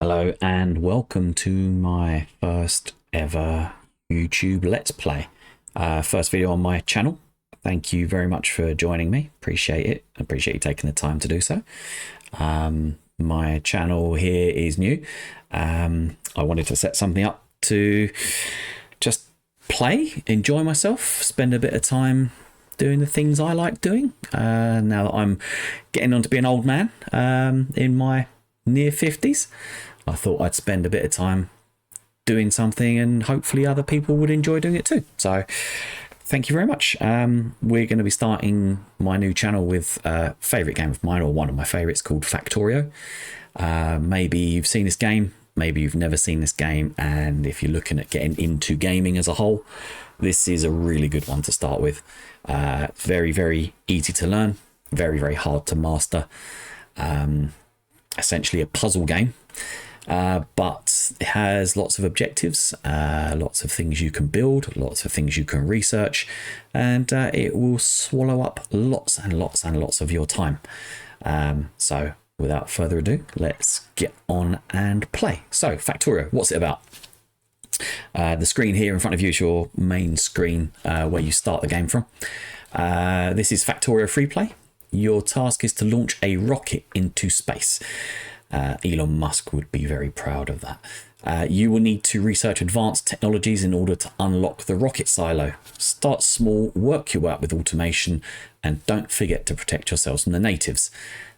Hello and welcome to my first ever YouTube Let's Play. First video on my channel. Thank you very much for joining me. Appreciate it. Appreciate you taking the time to do so. My channel here is new. I wanted to set something up to just play, enjoy myself, spend a bit of time doing the things I like doing. Now that I'm getting on to be an old man in my near 50s, I thought I'd spend a bit of time doing something and hopefully other people would enjoy doing it too. So thank you very much. We're going to be starting my new channel with a favourite game of mine, or one of my favourites, called Factorio. Maybe you've seen this game, maybe you've never seen this game, and if you're looking at getting into gaming as a whole, this is a really good one to start with. Very, very easy to learn, very, very hard to master. Essentially a puzzle game, but it has lots of objectives, lots of things you can build, lots of things you can research, and it will swallow up lots and lots and lots of your time. So without further ado, let's get on and play. So Factorio, what's it about? The screen here in front of you is your main screen where you start the game from. This is Factorio Free Play. Your task is to launch a rocket into space. Elon Musk would be very proud of that. You will need to research advanced technologies in order to unlock the rocket silo. Start small, work your way up with automation, and don't forget to protect yourselves from the natives.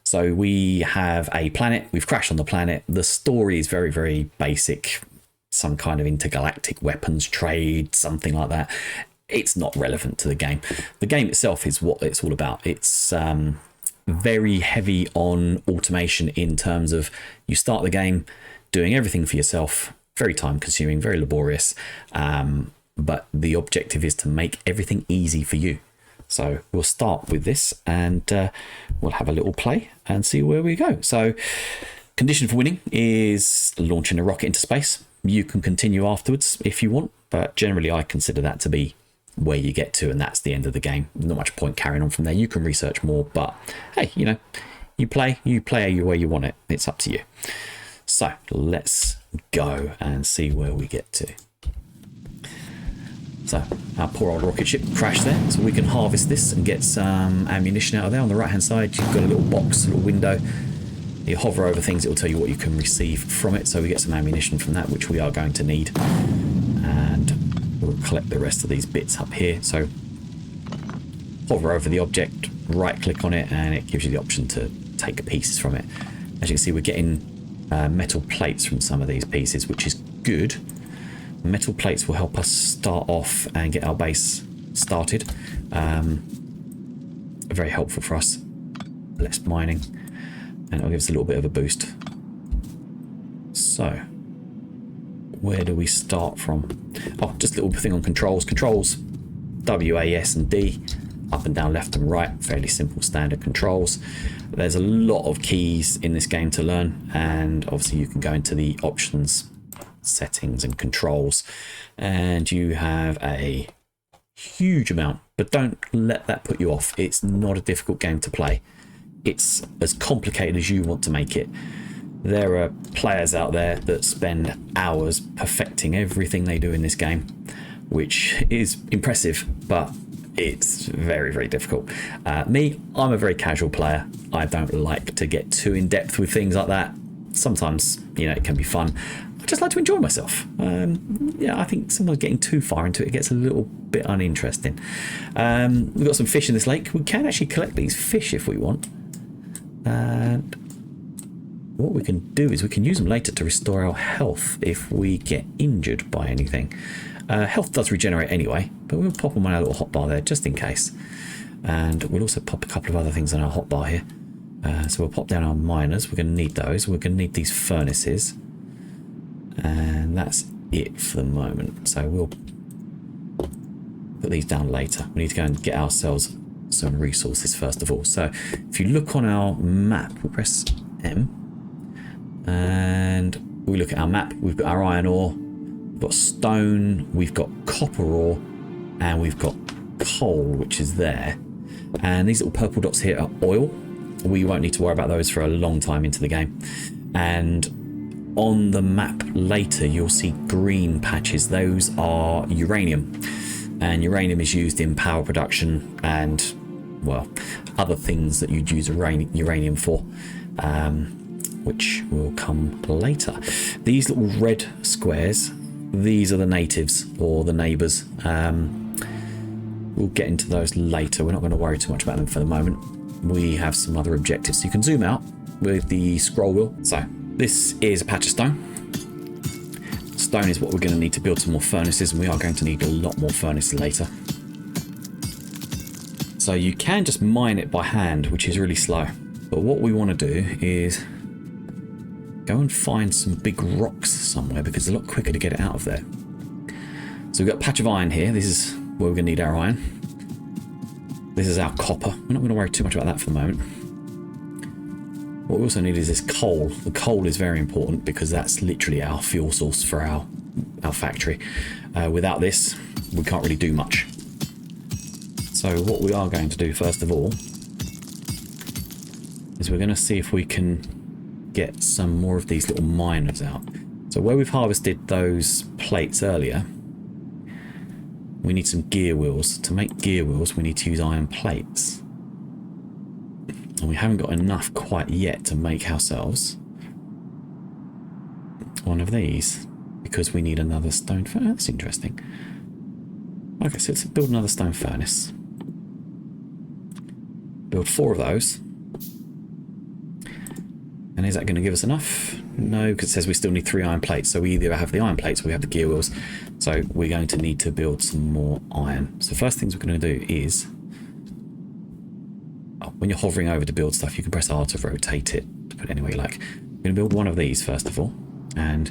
So we have a planet, we've crashed on the planet. The story is very, very basic. Some kind of intergalactic weapons trade, something like that. It's not relevant to the game. The game itself is what it's all about. It's very heavy on automation in terms of you start the game doing everything for yourself, very time consuming, very laborious, but the objective is to make everything easy for you. So we'll start with this and we'll have a little play and see where we go. So condition for winning is launching a rocket into space. You can continue afterwards if you want, but generally I consider that to be where you get to, and that's the end of the game. Not much point carrying on from there. You can research more, but hey, you know, you play where you want it. It's up to you. So let's go and see where we get to. So our poor old rocket ship crashed there, so we can harvest this and get some ammunition out of there. On the right hand side you've got a little box, a little window. You hover over things, it will tell you what you can receive from it. So we get some ammunition from that, which we are going to need, and we'll collect the rest of these bits up here. So hover over the object, right click on it, and it gives you the option to take pieces from it. As you can see, we're getting metal plates from some of these pieces, which is good. Metal plates will help us start off and get our base started. Very helpful for us. Less mining, and it'll give us a little bit of a boost. So where do we start from? Oh, just a little thing on controls. Controls, W, A, S and D, up and down, left and right. Fairly simple standard controls. There's a lot of keys in this game to learn, and obviously you can go into the options, settings and controls, and you have a huge amount, but don't let that put you off. It's not a difficult game to play. It's as complicated as you want to make it. There are players out there that spend hours perfecting everything they do in this game, which is impressive, but it's very, very difficult. Me, I'm a very casual player. I don't like to get too in depth with things like that. Sometimes, you know, it can be fun. I just like to enjoy myself. Yeah, I think sometimes getting too far into it gets a little bit uninteresting. We've got some fish in this lake. We can actually collect these fish if we want. And what we can do is we can use them later to restore our health if we get injured by anything. Health does regenerate anyway, but we'll pop them on our little hotbar there just in case. And we'll also pop a couple of other things on our hotbar here. So we'll pop down our miners. We're going to need those. We're going to need these furnaces. And that's it for the moment. So we'll put these down later. We need to go and get ourselves some resources first of all. So if you look on our map, we'll press M and we look at our map. We've got our iron ore, we've got stone, we've got copper ore, and we've got coal, which is there. And these little purple dots here are oil. We won't need to worry about those for a long time into the game. And on the map later, you'll see green patches. Those are uranium. And uranium is used in power production and, well, other things that you'd use uranium for, which will come later. These little red squares, these are the natives or the neighbours. We'll get into those later. We're not going to worry too much about them for the moment. We have some other objectives. So you can zoom out with the scroll wheel. So this is a patch of stone. Stone is what we're going to need to build some more furnaces, and we are going to need a lot more furnaces later. So you can just mine it by hand, which is really slow. But what we want to do is go and find some big rocks somewhere, because it's a lot quicker to get it out of there. So we've got a patch of iron here. This is where we're going to need our iron. This is our copper. We're not going to worry too much about that for the moment. What we also need is this coal. The coal is very important because that's literally our fuel source for our factory. Without this, we can't really do much. So what we are going to do first of all is we're going to see if we can get some more of these little miners out. So where we've harvested those plates earlier, we need some gear wheels. To make gear wheels, we need to use iron plates. And we haven't got enough quite yet to make ourselves one of these, because we need another stone furnace. That's interesting. Okay, so let's build another stone furnace. Build 4 of those. And is that going to give us enough? No, because it says we still need 3 iron plates. So we either have the iron plates or we have the gear wheels. So we're going to need to build some more iron. So first things we're going to do is, when you're hovering over to build stuff, you can press R to rotate it, to put it anywhere you like. We're going to build one of these first of all. And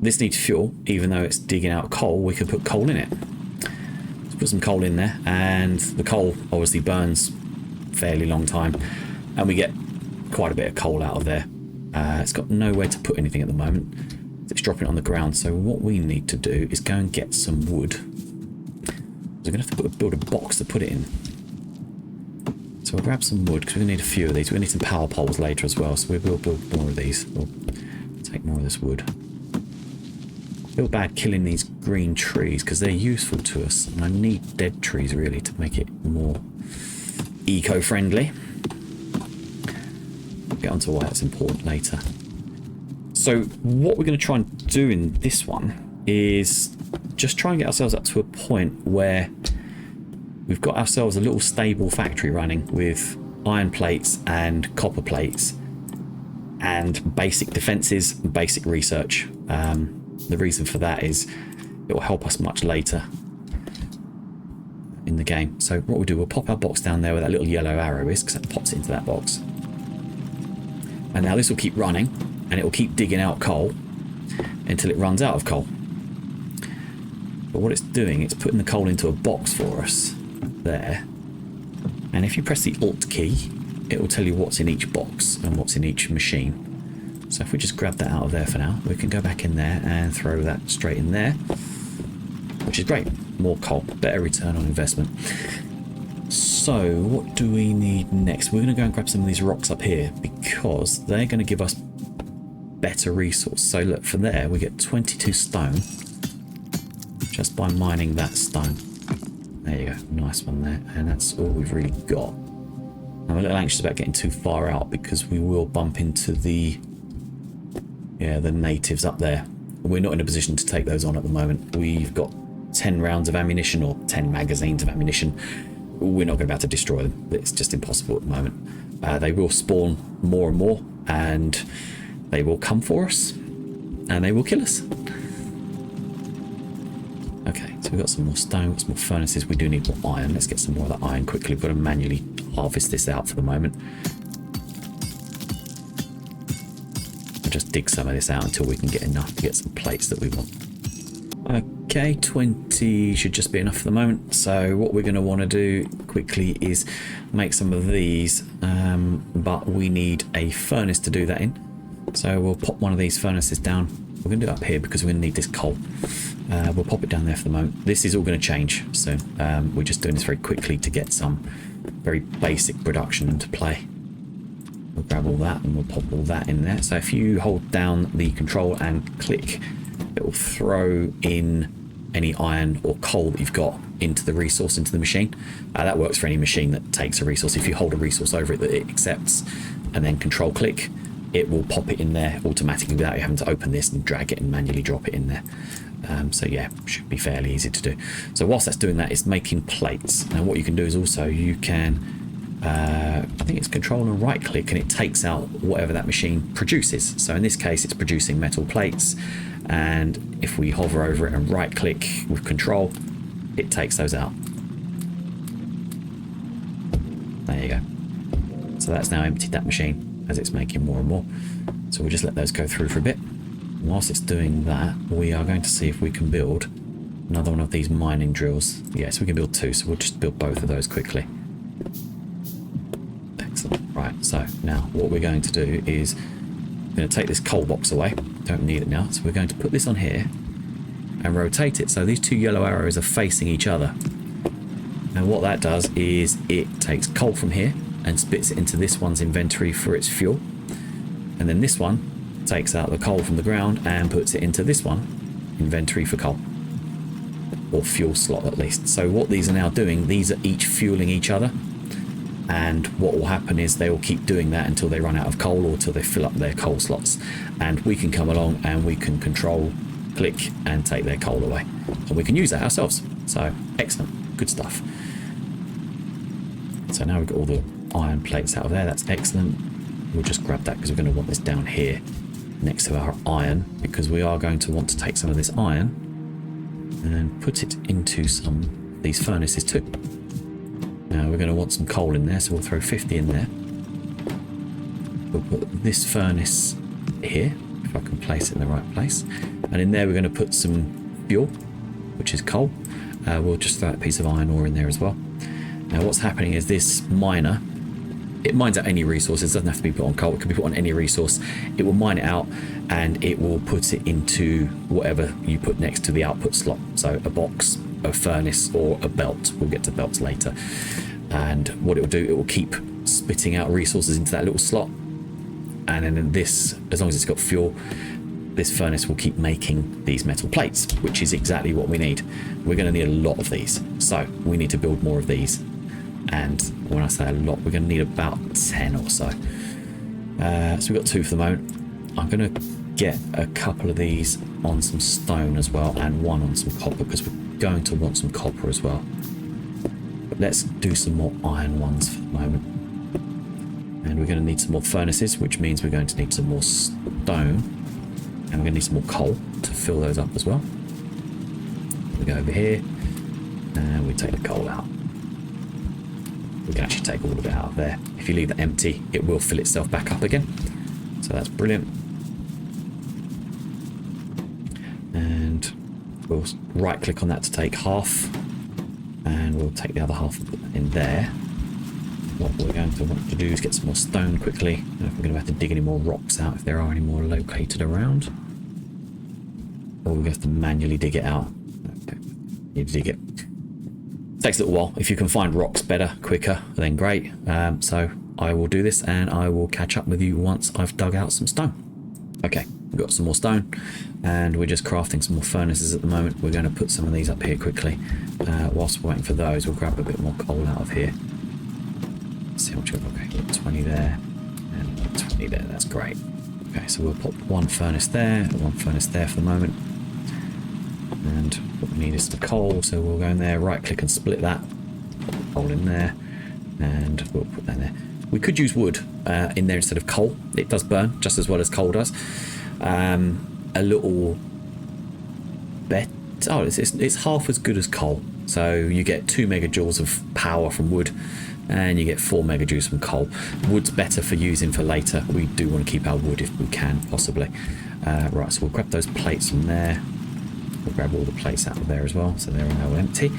this needs fuel. Even though it's digging out coal, we can put coal in it. Let's put some coal in there. And the coal obviously burns fairly long time. And we get quite a bit of coal out of there. It's got nowhere to put anything at the moment. It's dropping it on the ground. So what we need to do is go and get some wood. So we're going to have to build a box to put it in. So we'll grab some wood, because we're going to need a few of these. We're going to need some power poles later as well. So we will build more of these. We'll take more of this wood. Feel bad killing these green trees because they're useful to us. And I need dead trees really to make it more eco-friendly. We'll get onto why that's important later. So what we're going to try and do in this one is just try and get ourselves up to a point where we've got ourselves a little stable factory running with iron plates and copper plates and basic defences and basic research. The reason for that is it will help us much later in the game. So what we'll do, we'll pop our box down there where that little yellow arrow is, because that pops into that box. And now this will keep running, and it will keep digging out coal until it runs out of coal. But what it's doing, it's putting the coal into a box for us there. And if you press the Alt key, it will tell you what's in each box and what's in each machine. So if we just grab that out of there for now, we can go back in there and throw that straight in there, which is great. More coal, better return on investment. So what do we need next? We're going to go and grab some of these rocks up here because they're going to give us better resource. So look, for there we get 22 stone just by mining that stone. There you go, nice one there. And that's all we've really got. I'm a little anxious about getting too far out because we will bump into the natives up there. We're not in a position to take those on at the moment. We've got 10 rounds of ammunition or 10 magazines of ammunition. We're not going to be able to destroy them. It's just impossible at the moment. They will spawn more and more, and they will come for us, and they will kill us. Okay, so we've got some more stone, got some more furnaces. We do need more iron. Let's get some more of that iron quickly. We've got to manually harvest this out for the moment. We'll just dig some of this out until we can get enough to get some plates that we want. Okay, 20 should just be enough for the moment. So what we're going to want to do quickly is make some of these, but we need a furnace to do that in. So we'll pop one of these furnaces down. We're going to do it up here because we're going to need this coal. We'll pop it down there for the moment. This is all going to change soon. We're just doing this very quickly to get some very basic production into play. We'll grab all that and we'll pop all that in there. So if you hold down the control and click, it will throw in any iron or coal that you've got into the resource, into the machine. That works for any machine that takes a resource. If you hold a resource over it that it accepts and then control click, it will pop it in there automatically without you having to open this and drag it and manually drop it in there. So yeah, should be fairly easy to do. So whilst that's doing that, it's making plates. Now what you can do is also you can I think it's control and right click and it takes out whatever that machine produces. So in this case it's producing metal plates, and if we hover over it and right click with control, it takes those out. There you go. So that's now emptied that machine as it's making more and more. So we'll just let those go through for a bit. And whilst it's doing that, we are going to see if we can build another one of these mining drills. Yes, we can build two, so we'll just build both of those quickly. Right, so now what we're going to do is we're going to take this coal box away. Don't need it now. So we're going to put this on here and rotate it. So these two yellow arrows are facing each other. And what that does is it takes coal from here and splits it into this one's inventory for its fuel. And then this one takes out the coal from the ground and puts it into this one inventory for coal. Or fuel slot at least. So what these are now doing, these are each fueling each other. And what will happen is they will keep doing that until they run out of coal or till they fill up their coal slots. And we can come along and we can control, click and take their coal away. And we can use that ourselves. So excellent, good stuff. So now we've got all the iron plates out of there. That's excellent. We'll just grab that because we're going to want this down here next to our iron, because we are going to want to take some of this iron and put it into some of these furnaces too. Now we're going to want some coal in there, so we'll throw 50 in there. We'll put this furnace here, if I can place it in the right place. And in there we're going to put some fuel, which is coal. We'll just throw a piece of iron ore in there as well. Now what's happening is this miner, it mines out any resources, it doesn't have to be put on coal, it can be put on any resource. It will mine it out and it will put it into whatever you put next to the output slot. So a box, a furnace or a belt. We'll get to belts later. And what it will do, it will keep spitting out resources into that little slot. And then this, as long as it's got fuel, this furnace will keep making these metal plates, which is exactly what we need. We're going to need a lot of these. So we need to build more of these. And when I say a lot, we're going to need about 10 or so. So we've got 2 for the moment. I'm going to get a couple of these on some stone as well, and 1 on some copper, because we're going to want some copper as well. But let's do some more iron ones for the moment. And we're going to need some more furnaces, which means we're going to need some more stone. And we're going to need some more coal to fill those up as well. We go over here and we take the coal out. We can actually take all of it out of there. If you leave that empty, it will fill itself back up again. So that's brilliant. And we'll right click on that to take half. And we'll take the other half and put that in there. What we're going to want to do is get some more stone quickly. I don't know if we're going to have to dig any more rocks out, if there are any more located around. Or we have to manually dig it out. Okay. You dig it. Takes a little while. If you can find rocks better, quicker, then great. So I will do this and I will catch up with you once I've dug out some stone. Okay, we've got some more stone and we're just crafting some more furnaces at the moment. We're going to put some of these up here quickly. Whilst we're waiting for those, we'll grab a bit more coal out of here. Let's see how much we've got. Okay, 20 there and 20 there. That's great. Okay, so we'll pop 1 furnace there, 1 furnace there for the moment. And what we need is some coal, so we'll go in there, right click and split that. Coal in there, and we'll put that in there. We could use wood in there instead of coal. It does burn just as well as coal does. A little bit. Oh, it's half as good as coal. So you get 2 megajoules of power from wood, and you get 4 megajoules from coal. Wood's better for using for later. We do want to keep our wood if we can, possibly. Right, so we'll grab those plates from there. We'll grab all the plates out of there as well, so they're now empty.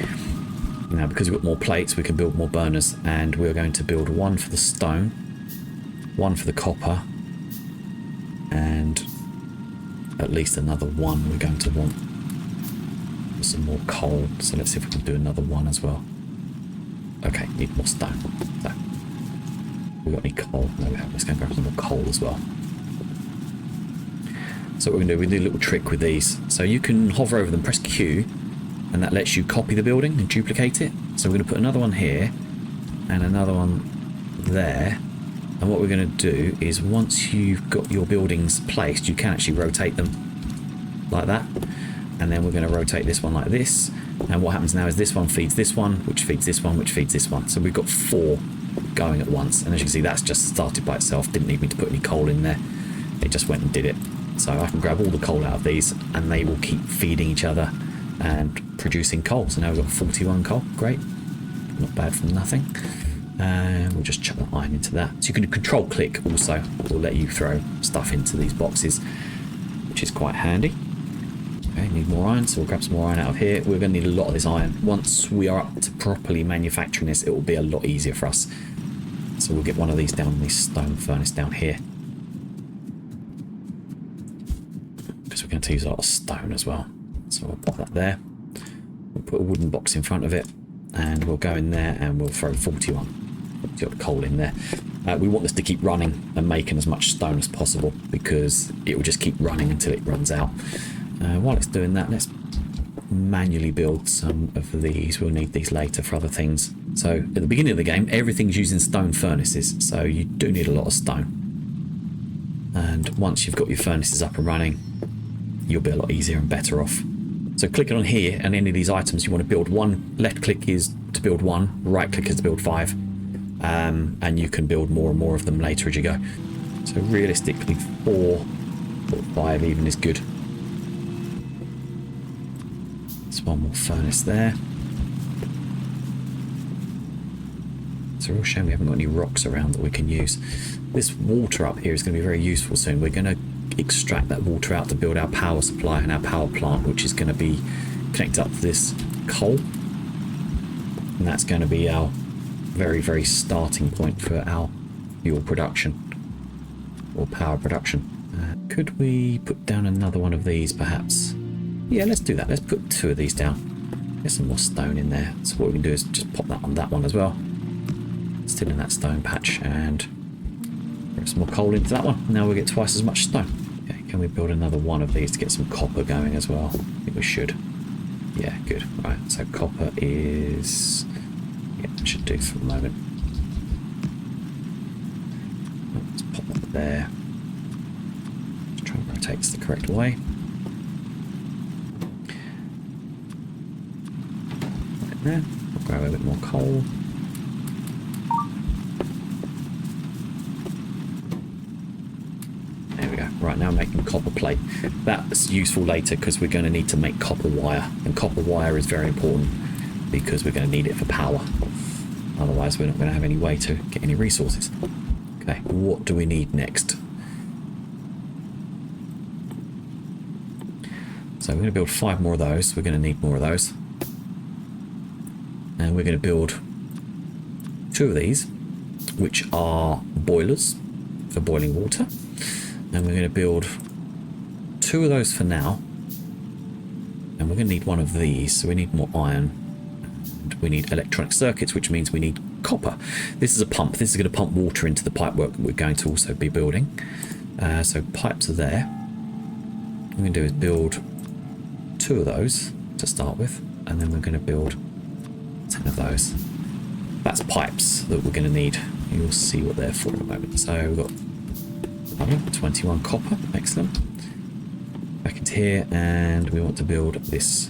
Now, because we've got more plates, we can build more burners, and we're going to build 1 for the stone, 1 for the copper, and at least another 1 we're going to want for some more coal. So let's see if we can do another 1 as well. Okay, need more stone. So We got any coal? No, we haven't. Let's go and grab some more coal as well. So what we're going to do, we do a little trick with these. So you can hover over them, press Q, and that lets you copy the building and duplicate it. So we're going to put another one here and another one there. And what we're going to do is once you've got your buildings placed, you can actually rotate them like that. And then we're going to rotate this one like this. And what happens now is this one feeds this one, which feeds this one, which feeds this one. So we've got 4 going at once. And as you can see, that's just started by itself. Didn't need me to put any coal in there. It just went and did it. So I can grab all the coal out of these and they will keep feeding each other and producing coal. So now we've got 41 coal. Great. Not bad from nothing. And we'll just chuck the iron into that. So you can control click also. Will let you throw stuff into these boxes, which is quite handy. Okay, need more iron, so we'll grab some more iron out of here. We're going to need a lot of this iron. Once we are up to properly manufacturing this, it will be a lot easier for us. So we'll get one of these down in this stone furnace down here. Because we're going to use a lot of stone as well. So we'll put that there. We'll put a wooden box in front of it. And we'll go in there and we'll throw 40 coal in there. We want this to keep running and making as much stone as possible because it will just keep running until it runs out. While it's doing that, let's manually build some of these. We'll need these later for other things. So at the beginning of the game, everything's using stone furnaces, so you do need a lot of stone. And once you've got your furnaces up and running, you'll be a lot easier and better off. So clicking on here and any of these items you want to build one, left click is to build 1, right click is to build 5. And you can build more and more of them later as you go. So realistically 4 or 5 even is good. There's one more furnace there. It's a real shame we haven't got any rocks around that we can use. This water up here is going to be very useful soon. We're going to extract that water out to build our power supply and our power plant, which is going to be connected up to this coal. And that's going to be our very, very starting point for our fuel production or power production. Could we put down another one of these perhaps? Yeah, let's do that. Let's put 2 of these down. Get some more stone in there. So what we can do is just pop that on that one as well. Still in that stone patch, and put some more coal into that one. Now we'll get twice as much stone. Okay, can we build another one of these to get some copper going as well? I think we should. Yeah, good. Right, so copper is... yeah, that should do for the moment. Let's pop that there. Let's try and rotate this the correct way. Right there. We'll grab a bit more coal. Right, now I'm making copper plate. That's useful later because we're going to need to make copper wire. And copper wire is very important because we're going to need it for power. Otherwise, we're not going to have any way to get any resources. Okay, what do we need next? So we're going to build 5 more of those. We're going to need more of those. And we're going to build 2 of these, which are boilers for boiling water. And we're going to build 2 of those for now. And we're going to need one of these. So we need more iron. And we need electronic circuits, which means we need copper. This is a pump. This is going to pump water into the pipework that we're going to also be building. So pipes are there. What we're going to do is build 2 of those to start with. And then we're going to build 10 of those. That's pipes that we're going to need. You'll see what they're for in a moment. So we've got 21 copper, excellent. Back into here, and we want to build this.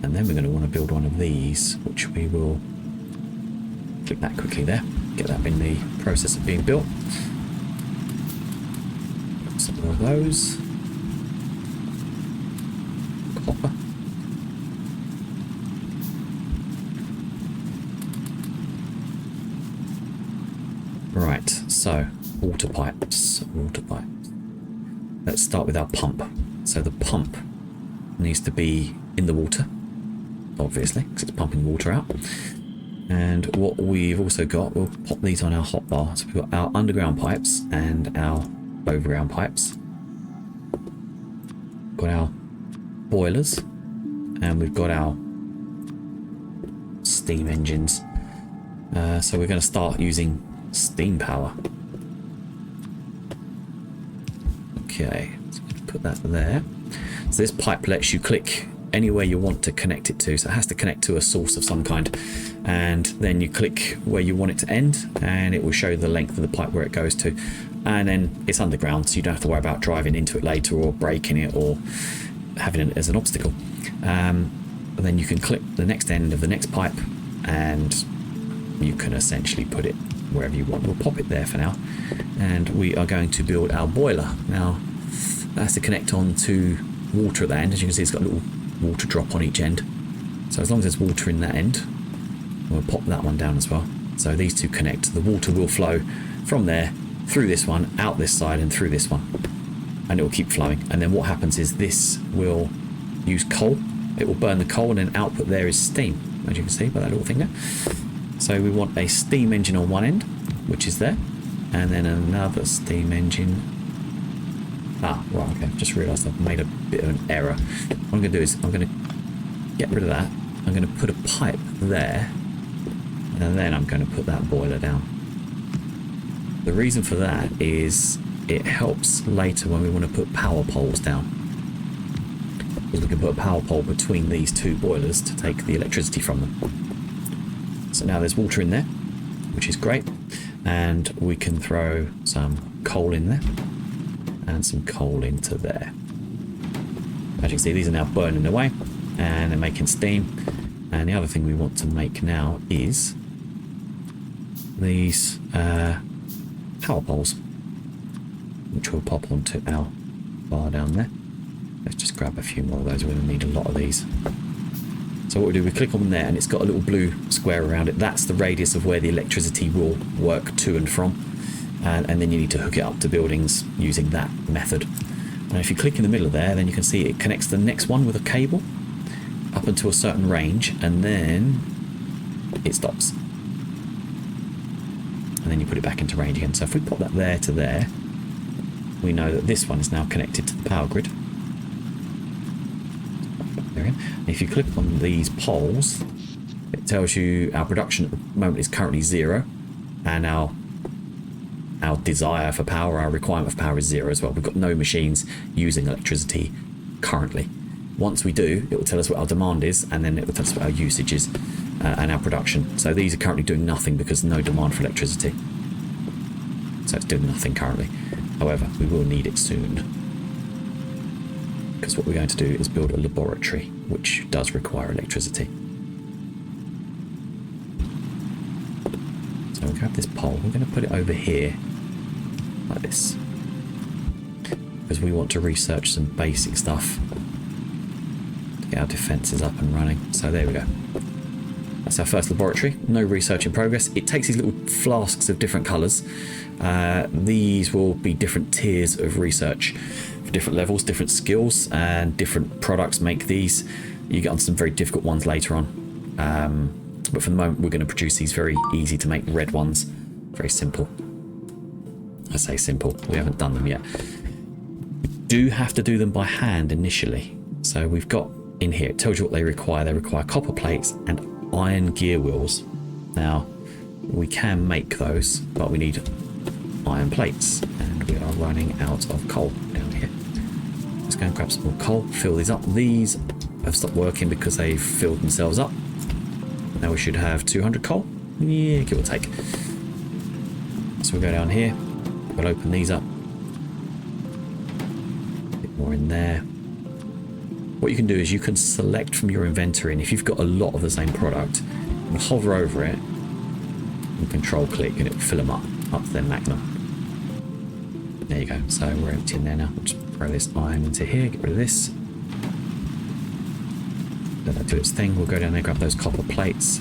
And then we're going to want to build one of these, which we will click that quickly there. Get that in the process of being built. Some more of those. Copper. Right, so water pipes. Let's start with our pump. So the pump needs to be in the water, obviously, because it's pumping water out. And what we've also got, we'll pop these on our hotbar. So we've got our underground pipes and our overground pipes. Got our boilers, and we've got our steam engines. So we're going to start using steam power. Okay, so put that there. So this pipe lets you click anywhere you want to connect it to. So it has to connect to a source of some kind. And then you click where you want it to end, and it will show the length of the pipe where it goes to. And then it's underground, so you don't have to worry about driving into it later or breaking it or having it as an obstacle. But then you can click the next end of the next pipe, and you can essentially put it wherever you want. We'll pop it there for now, and we are going to build our boiler. Now that's to connect on to water at the end. As you can see, it's got a little water drop on each end, so as long as there's water in that end, we'll pop that one down as well. So these two connect. The water will flow from there through this one, out this side, and through this one, and it will keep flowing. And then what happens is this will use coal. It will burn the coal, and then output there is steam, as you can see by that little thing there. So we want a steam engine on one end, which is there, and then another steam engine. Ah, right, okay, just realised I've made a bit of an error. What I'm going to do is I'm going to get rid of that. I'm going to put a pipe there, and then I'm going to put that boiler down. The reason for that is it helps later when we want to put power poles down. Because we can put a power pole between these two boilers to take the electricity from them. So now there's water in there, which is great. And we can throw some coal in there and some coal into there. As you can see, these are now burning away and they're making steam. And the other thing we want to make now is these power poles, which will pop onto our bar down there. Let's just grab a few more of those. We're going to need a lot of these. So what we do, we click on there, and it's got a little blue square around it. That's the radius of where the electricity will work to and from. And then you need to hook it up to buildings using that method. And if you click in the middle of there, then you can see it connects the next one with a cable up until a certain range, and then it stops. And then you put it back into range again. So if we pop that there to there, we know that this one is now connected to the power grid. And if you click on these poles, it tells you our production at the moment is currently 0, and our desire for power, our requirement for power is 0 as well. We've got no machines using electricity currently. Once we do, it will tell us what our demand is, and then it will tell us what our usage is and our production. So these are currently doing nothing because no demand for electricity. So it's doing nothing currently. However, we will need it soon, because what we're going to do is build a laboratory which does require electricity. So we'll grab this pole, we're going to put it over here like this, because we want to research some basic stuff to get our defences up and running. So there we go. That's our first laboratory. No research in progress. It takes these little flasks of different colours. These will be different tiers of research for different levels, different skills, and different products make these. You get on some very difficult ones later on. But for the moment, we're going to produce these very easy to make red ones. Very simple. I say simple. We haven't done them yet. We do have to do them by hand initially. So we've got in here, it tells you what they require. They require copper plates and iron gear wheels. Now, we can make those, but we need iron plates, and we are running out of coal down here. Let's go and grab some more coal, fill these up. These have stopped working because they've filled themselves up. Now we should have 200 coal. Yeah, give or take. So we'll go down here. We'll open these up. A bit more in there. What you can do is you can select from your inventory, and if you've got a lot of the same product, you hover over it and control click, and it will fill them up to their maximum. There you go. So we're empty in there now. We'll just throw this iron into here, get rid of this. Let that do its thing. We'll go down there, grab those copper plates.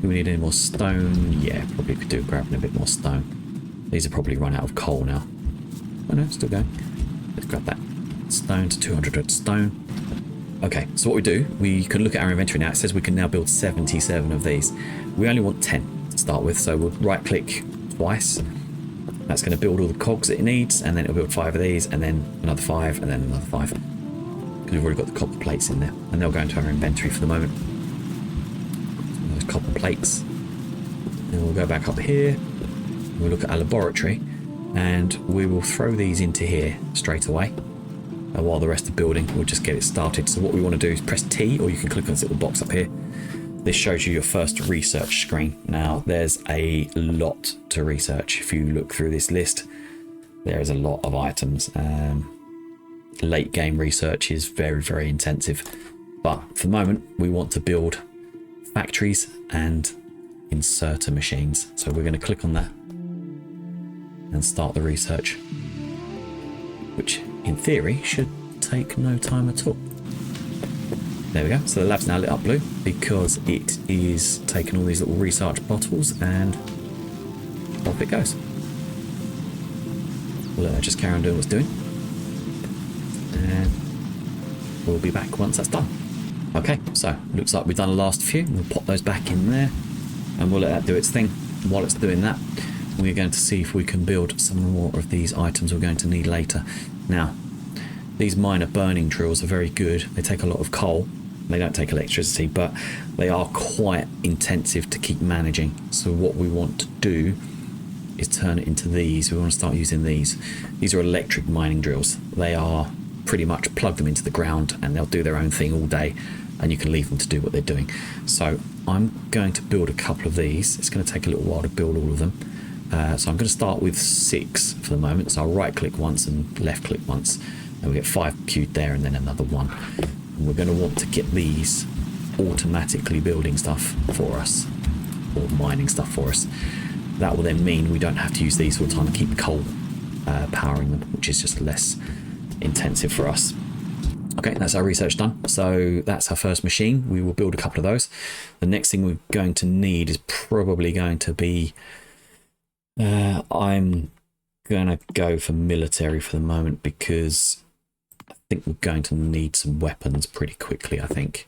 Do we need any more stone? Yeah, probably could do grabbing a bit more stone. These are probably run out of coal now. Oh no, still going. Let's grab that stone to 200 stone. Okay, so what we do, we can look at our inventory now. It says we can now build 77 of these. We only want 10 to start with, so we'll right click twice. That's going to build all the cogs it needs, and then it'll build 5 of these, and then another 5, and then another 5. Because we've already got the copper plates in there, and they'll go into our inventory for the moment. Those copper plates. Then we'll go back up here. We'll look at our laboratory, and we will throw these into here straight away. While the rest of the building, we'll just get it started. So what we want to do is press T, or you can click on this little box up here. This shows you your first research screen. Now, there's a lot to research. If you look through this list, there is a lot of items. Late game research is very, very intensive. But for the moment, we want to build factories and inserter machines. So we're going to click on that and start the research, which in theory should take no time at all. There we go. So the lab's now lit up blue because it is taking all these little research bottles and off it goes. We'll just carry on doing what it's doing, and we'll be back once that's done. Okay, so looks like we've done the last few. We'll pop those back in there and we'll let that do its thing. While it's doing that, we're going to see if we can build some more of these items we're going to need later. Now, these minor burning drills are very good. They take a lot of coal. They don't take electricity, but they are quite intensive to keep managing. So what we want to do is turn it into these. We want to start using these. These are electric mining drills. They are pretty much plug them into the ground and they'll do their own thing all day, and you can leave them to do what they're doing. So I'm going to build a couple of these. It's going to take a little while to build all of them. So I'm going to start with 6 for the moment. So I'll right click once and left click once, and we get 5 queued there and then another 1. And we're going to want to get these automatically building stuff for us, or mining stuff for us. That will then mean we don't have to use these all the time and keep coal powering them, which is just less intensive for us. Okay, that's our research done. So that's our first machine. We will build a couple of those. The next thing we're going to need is probably going to be I'm going to go for military for the moment, because I think we're going to need some weapons pretty quickly, I think.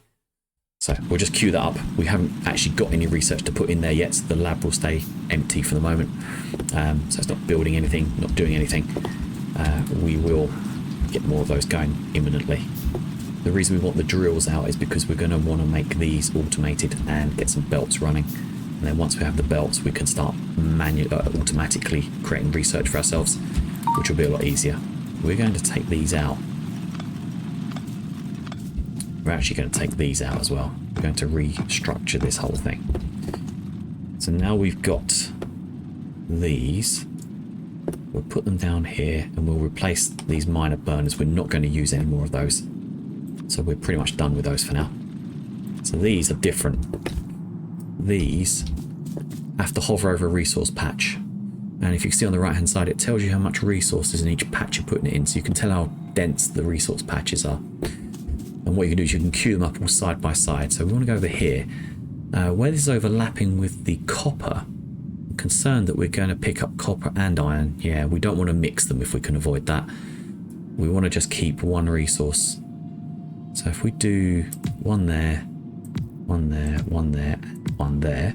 So we'll just queue that up. We haven't actually got any research to put in there yet, so the lab will stay empty for the moment. So it's not building anything, not doing anything. We will get more of those going imminently. The reason we want the drills out is because we're going to want to make these automated and get some belts running. And then once we have the belts, we can start automatically creating research for ourselves, which will be a lot easier. We're going to take these out. We're actually going to take these out as well. We're going to restructure this whole thing. So now we've got these. We'll put them down here and we'll replace these minor burners. We're not going to use any more of those. So we're pretty much done with those for now. So these are different. These have to hover over a resource patch. And if you can see on the right hand side, it tells you how much resources in each patch you're putting it in. So you can tell how dense the resource patches are. And what you can do is you can queue them up all side by side. So we want to go over here. Where this is overlapping with the copper, I'm concerned that we're going to pick up copper and iron. Yeah, we don't want to mix them if we can avoid that. We want to just keep one resource. So if we do one there, one there, one there, one there,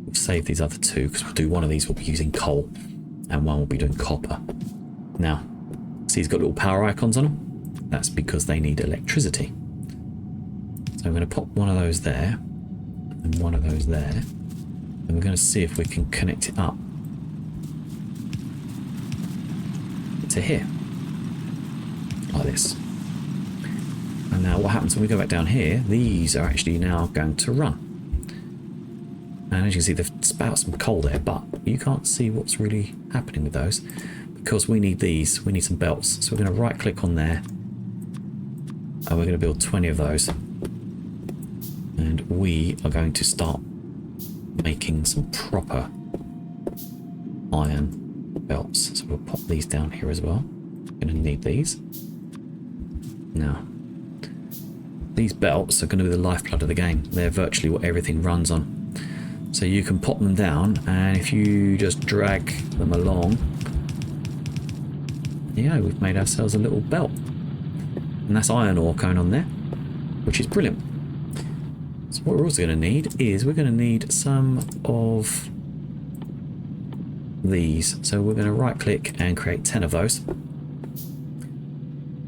we'll save these other 2, because we'll do one of these, we'll be using coal, and one will be doing copper. Now, see, he's got little power icons on them. That's because they need electricity. So I'm going to pop one of those there and one of those there, and we're going to see if we can connect it up to here, like this. And now what happens when we go back down here, these are actually now going to run. And as you can see, they've spouted some coal there, but you can't see what's really happening with those, because we need these, we need some belts. So we're going to right click on there, and we're going to build 20 of those. And we are going to start making some proper iron belts. So we'll pop these down here as well. We're going to need these. Now, these belts are going to be the lifeblood of the game. They're virtually what everything runs on. So you can pop them down, and if you just drag them along, yeah, we've made ourselves a little belt. And that's iron ore going on there, which is brilliant. So what we're also going to need is we're going to need some of these. So we're going to right click and create 10 of those.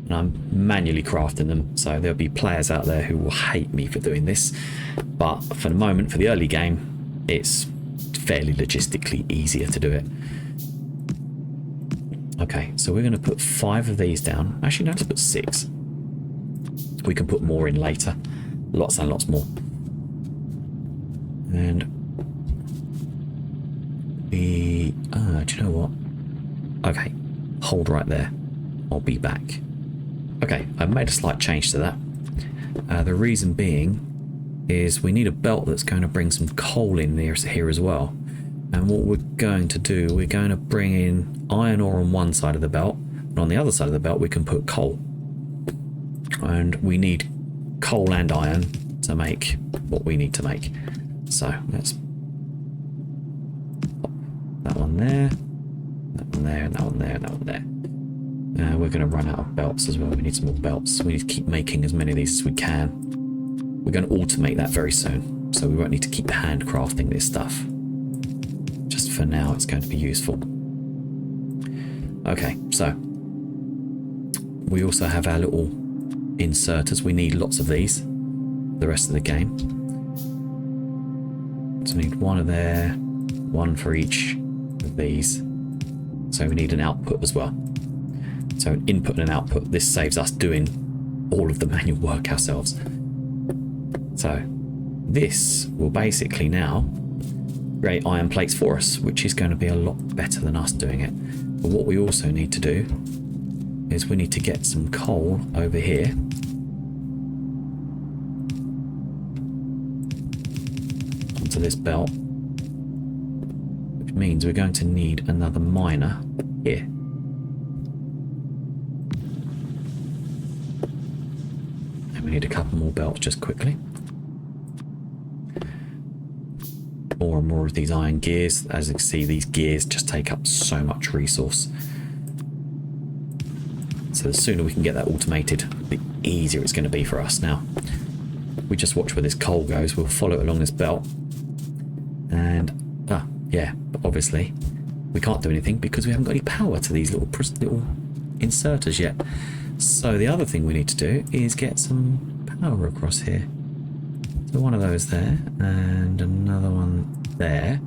And I'm manually crafting them, so there'll be players out there who will hate me for doing this. But for the moment, for the early game, it's fairly logistically easier to do it. Okay, so we're going to put 5 of these down. Actually, no, let's put 6. We can put more in later. Lots and lots more. And we... do you know what? Okay, hold right there. I'll be back. Okay, I've made a slight change to that. The reason being is we need a belt that's going to bring some coal in here as well. And what we're going to do, we're going to bring in iron ore on one side of the belt, and on the other side of the belt we can put coal. And we need coal and iron to make what we need to make. So let's pop that one there, that one there, and that one there, and that one there. We're going to run out of belts as well. We need some more belts. We need to keep making as many of these as we can. We're going to automate that very soon, so we won't need to keep handcrafting this stuff. Just for now, it's going to be useful. Okay, so we also have our little inserters. We need lots of these the rest of the game. So we need one of there, one for each of these. So we need an output as well. So an input and an output. This saves us doing all of the manual work ourselves. So this will basically now create iron plates for us, which is going to be a lot better than us doing it. But what we also need to do is we need to get some coal over here. Onto this belt. Which means we're going to need another miner here. And we need a couple more belts just quickly. More and more of these iron gears. As you can see, these gears just take up so much resource. So the sooner we can get that automated, the easier it's going to be for us. Now, we just watch where this coal goes. We'll follow it along this belt. And, yeah, but obviously we can't do anything because we haven't got any power to these little inserters yet. So the other thing we need to do is get some power across here. So one of those there, and another one there.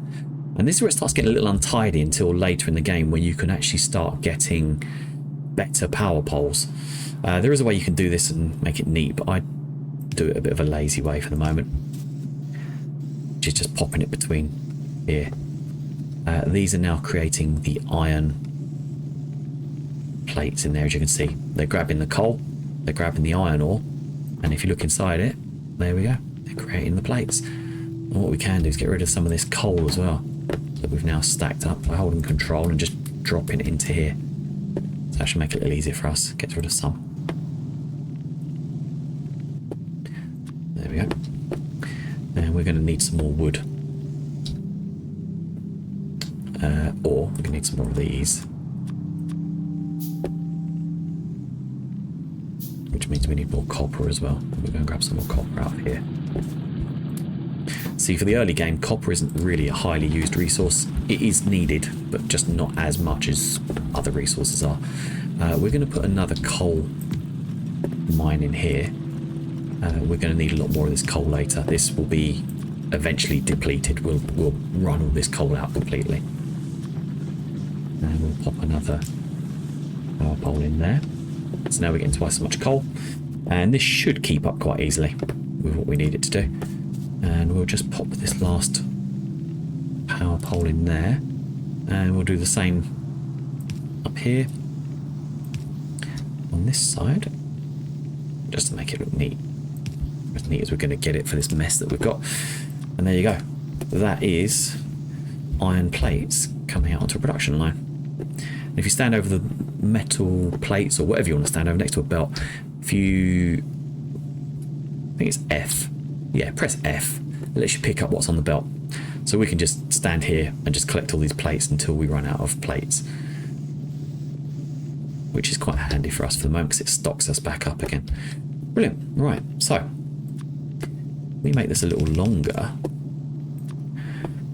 And this is where it starts getting a little untidy until later in the game, where you can actually start getting better power poles. There is a way you can do this and make it neat, but I do it a bit of a lazy way for the moment. Which is just popping it between here. These are now creating the iron plates in there, as you can see. They're grabbing the coal, they're grabbing the iron ore, and if you look inside it, there we go. Creating the plates. And what we can do is get rid of some of this coal as well that we've now stacked up by holding control and just dropping it into here. So that should make it a little easier for us. Get rid of some. There we go. And we're going to need some more wood. Or we're going to need some more of these. Which means we need more copper as well. We're going to grab some more copper out of here. See, for the early game, copper isn't really a highly used resource. It is needed, but just not as much as other resources are. We're going to put another coal mine in here. We're going to need a lot more of this coal later. This will be eventually depleted. We'll run all this coal out completely. And we'll pop another power pole in there. So now we're getting twice as much coal. And this should keep up quite easily with what we need it to do. And we'll just pop this last power pole in there. And we'll do the same up here on this side. Just to make it look neat. As neat as we're going to get it for this mess that we've got. And there you go. That is iron plates coming out onto a production line. And if you stand over the metal plates or whatever you want to stand over next to a belt, if you... I think it's F. Yeah, press F. It lets you pick up what's on the belt. So we can just stand here and just collect all these plates until we run out of plates. Which is quite handy for us for the moment because it stocks us back up again. Brilliant. Right, so we make this a little longer.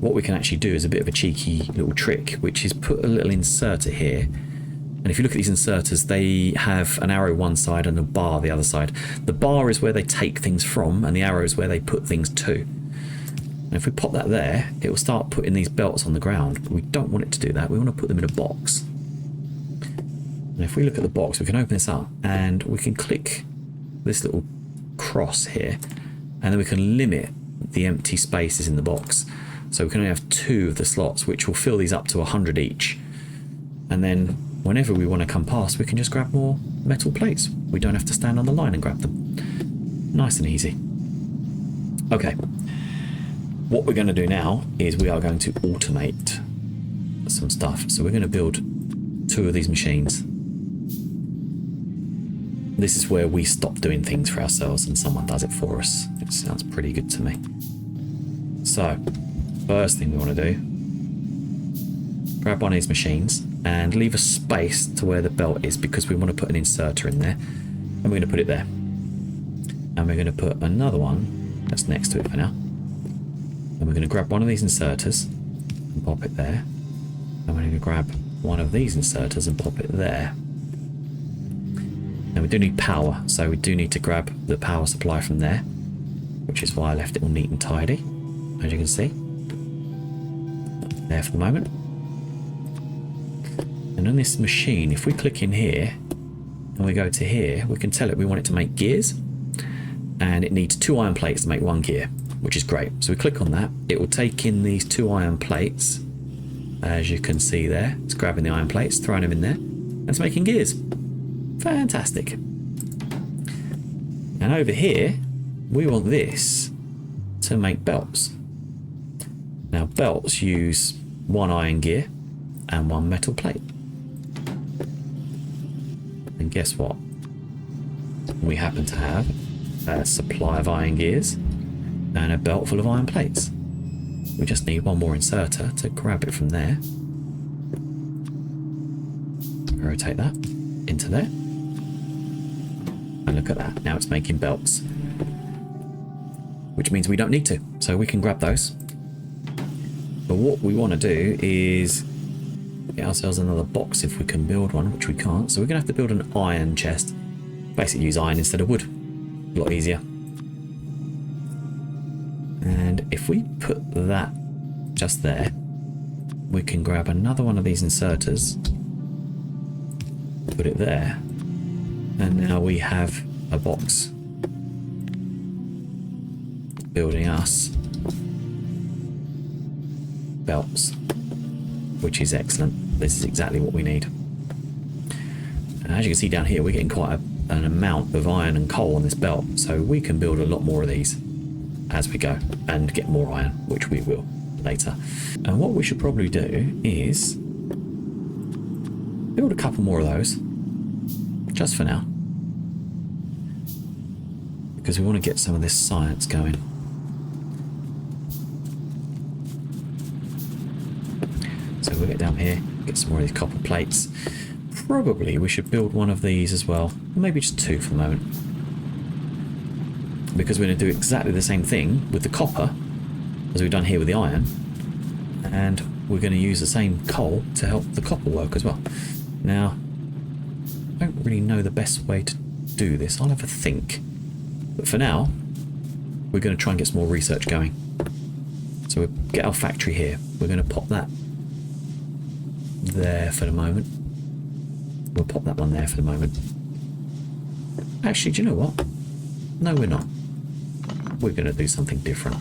What we can actually do is a bit of a cheeky little trick, which is put a little inserter here. And if you look at these inserters, they have an arrow one side and a bar the other side. The bar is where they take things from, and the arrow is where they put things to. And if we pop that there, it will start putting these belts on the ground. But we don't want it to do that. We want to put them in a box. And if we look at the box, we can open this up and we can click this little cross here, and then we can limit the empty spaces in the box. So we can only have 2 of the slots, which will fill these up to 100 each. And then whenever we want to come past, we can just grab more metal plates. We don't have to stand on the line and grab them. Nice and easy. Okay. What we're going to do now is we are going to automate some stuff. So we're going to build 2 of these machines. This is where we stop doing things for ourselves and someone does it for us. It sounds pretty good to me. So, first thing we want to do, grab one of these machines and leave a space to where the belt is, because we want to put an inserter in there. And we're going to put it there. And we're going to put another one that's next to it for now. And we're going to grab one of these inserters and pop it there. And we're going to grab one of these inserters and pop it there. Now we do need power, so we do need to grab the power supply from there, which is why I left it all neat and tidy, as you can see. There for the moment. And on this machine, if we click in here and we go to here, we can tell it we want it to make gears, and it needs 2 iron plates to make 1 gear, which is great. So we click on that, it will take in these 2 iron plates, as you can see there. It's grabbing the iron plates, throwing them in there, and it's making gears. Fantastic. And over here, we want this to make belts. Now, belts use 1 iron gear and 1 metal plate. And guess what? We happen to have a supply of iron gears and a belt full of iron plates. We just need 1 more inserter to grab it from there. Rotate that into there. And look at that, now it's making belts, which means we don't need to, so we can grab those. But what we want to do is get ourselves another box if we can build one, which we can't, so we're going to have to build an iron chest. Basically use iron instead of wood, a lot easier. And if we put that just there, we can grab another one of these inserters, put it there, and now we have a box building us belts, which is excellent. This is exactly what we need. And as you can see down here, we're getting quite an amount of iron and coal on this belt, so we can build a lot more of these as we go and get more iron, which we will later. And what we should probably do is build a couple more of those, just for now, because we want to get some of this science going. So we'll get down here, get some more of these copper plates. Probably we should build one of these as well, maybe just 2 for the moment, because we're going to do exactly the same thing with the copper as we've done here with the iron, and we're going to use the same coal to help the copper work as well. Now, I don't really know the best way to do this. I'll have a think. But for now, we're going to try and get some more research going. So we'll get our factory here. We're going to pop that there for the moment. We'll pop that one there for the moment. Actually, do you know what? No, we're not. We're going to do something different.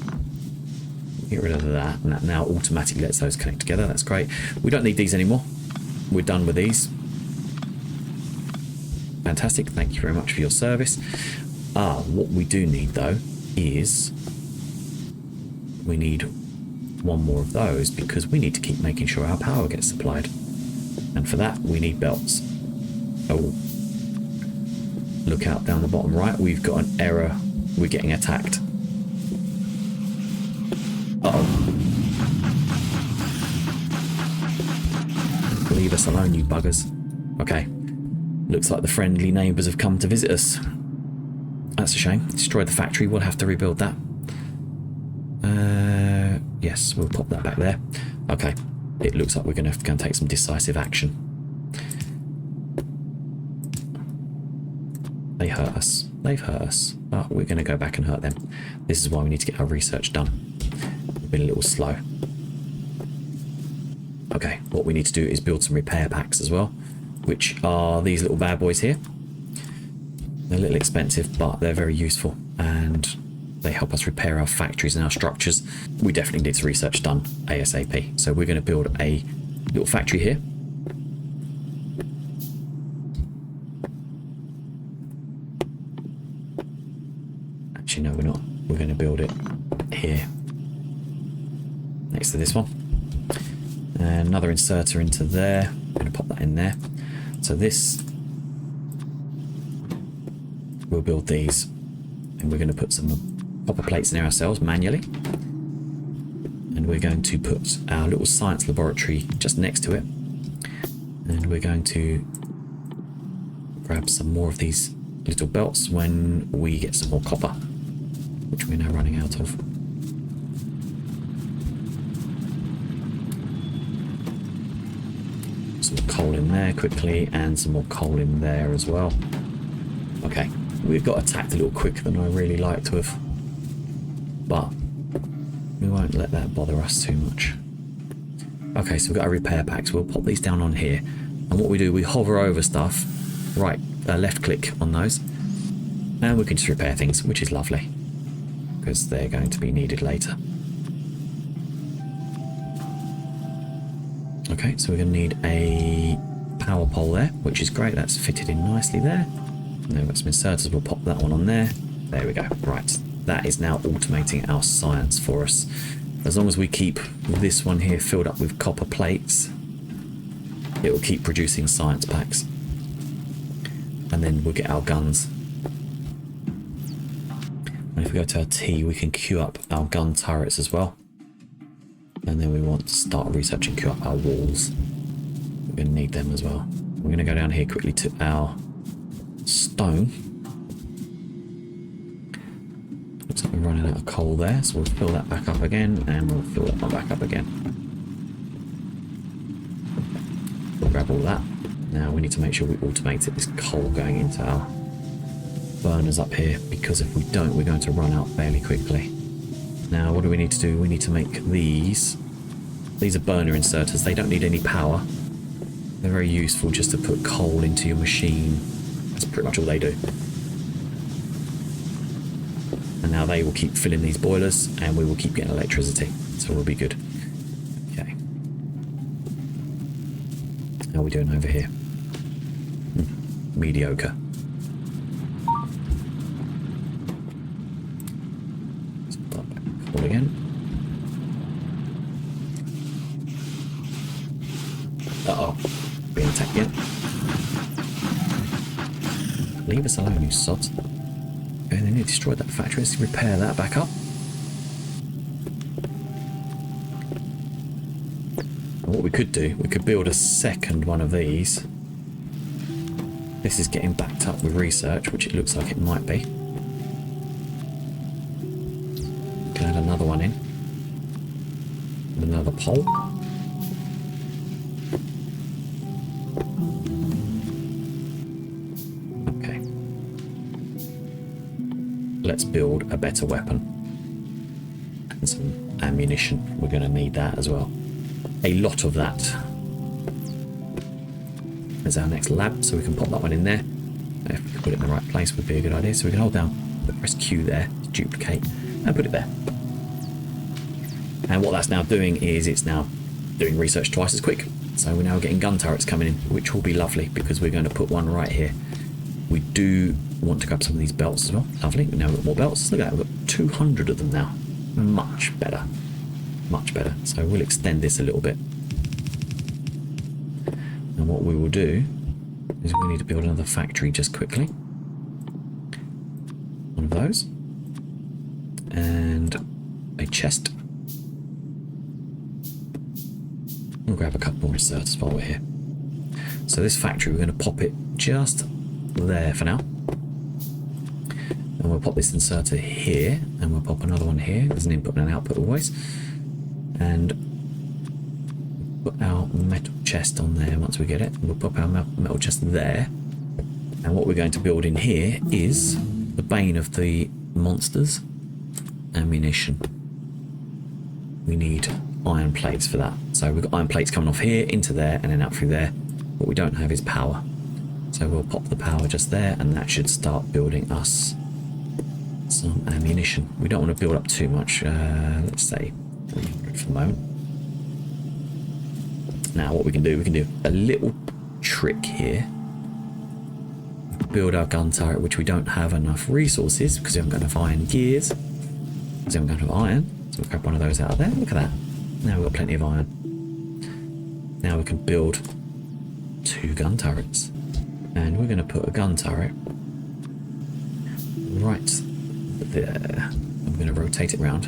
Get rid of that, and that now automatically lets those connect together. That's great. We don't need these anymore. We're done with these. Fantastic. Thank you very much for your service. What we do need, though, is we need 1 more of those, because we need to keep making sure our power gets supplied. And for that, we need belts. Oh, look out down the bottom right. We've got an error. We're getting attacked. Uh-oh. Leave us alone, you buggers. Okay. Looks like the friendly neighbours have come to visit us. That's a shame. Destroyed the factory. We'll have to rebuild that. Yes, we'll pop that back there. Okay. It looks like we're going to have to go and take some decisive action. They hurt us. They've hurt us. But we're going to go back and hurt them. This is why we need to get our research done. been a little slow. Okay, what we need to do is build some repair packs as well, which are these little bad boys here. They're a little expensive, but they're very useful, and they help us repair our factories and our structures. We definitely need some research done ASAP. So we're going to build a little factory here. Actually, no, we're not. We're going to build it here, next to this one. And another inserter into there. I'm going to pop that in there. So this, we'll build these, and we're going to put some copper plates in there ourselves manually. And we're going to put our little science laboratory just next to it. And we're going to grab some more of these little belts when we get some more copper, which we're now running out of. Some coal in there quickly, and some more coal in there as well. Okay, we've got attacked a little quicker than I really like to have, but we won't let that bother us too much. Okay, so we've got our repair packs. We'll pop these down on here, and what we do, we hover over stuff, right, left click on those, and we can just repair things, which is lovely, because they're going to be needed later. Okay, so we're going to need a power pole there, which is great. That's fitted in nicely there. And then we've got some inserters. We'll pop that one on there. There we go. Right, that is now automating our science for us. As long as we keep this one here filled up with copper plates, it will keep producing science packs. And then we'll get our guns. And if we go to our T, we can queue up our gun turrets as well. And then we want to start researching, queue up our walls. We're going to need them as well. We're going to go down here quickly to our stone. Looks like we're running out of coal there, so we'll fill that back up again, and we'll fill that one back up again. We'll grab all that. Now we need to make sure we automate it, this coal going into our burners up here, because if we don't, we're going to run out fairly quickly. Now, what do we need to do? We need to make these. These are burner inserters. They don't need any power. They're very useful just to put coal into your machine. That's pretty much all they do. And now they will keep filling these boilers, and we will keep getting electricity. So we'll be good. Okay. How are we doing over here? Mediocre. Again. Uh-oh. Being attacked again. Leave us alone, you sods. Okay, then you destroyed that factory. Let's repair that back up. And what we could do, we could build a second one of these. This is getting backed up with research, which it looks like it might be. Add another one in with another pole. Okay, let's build a better weapon and some ammunition. We're going to need that as well, a lot of that. There's our next lab, so we can pop that one in there. If we could put it in the right place would be a good idea. So we can hold down, press Q there to duplicate, and put it there. And what that's now doing is it's now doing research twice as quick. So we're now getting gun turrets coming in, which will be lovely because we're going to put one right here. We do want to grab some of these belts as well. Lovely. We've now got more belts. Look at that. We've got 200 of them now. Much better. Much better. So we'll extend this a little bit. And what we will do is we need to build another factory just quickly. One of those. And a chest. We'll grab a couple more inserters while we're here. So this factory, we're going to pop it just there for now. And we'll pop this inserter here, and we'll pop another one here. There's an input and an output always. And put our metal chest on there once we get it. We'll pop our metal chest there. And what we're going to build in here is the bane of the monsters, ammunition. we need iron plates for that. So we've got iron plates coming off here into there and then out through there. What we don't have is power. So we'll pop the power just there, and that should start building us some ammunition. We don't want to build up too much. Let's say 300 for the moment. Now what we can do a little trick here. Build our gun turret, which we don't have enough resources because we haven't got enough iron gears. Because we haven't got enough iron. So we'll grab one of those out of there. Look at that. Now we've got plenty of iron. Now we can build 2 gun turrets. And we're going to put a gun turret right there. I'm going to rotate it around.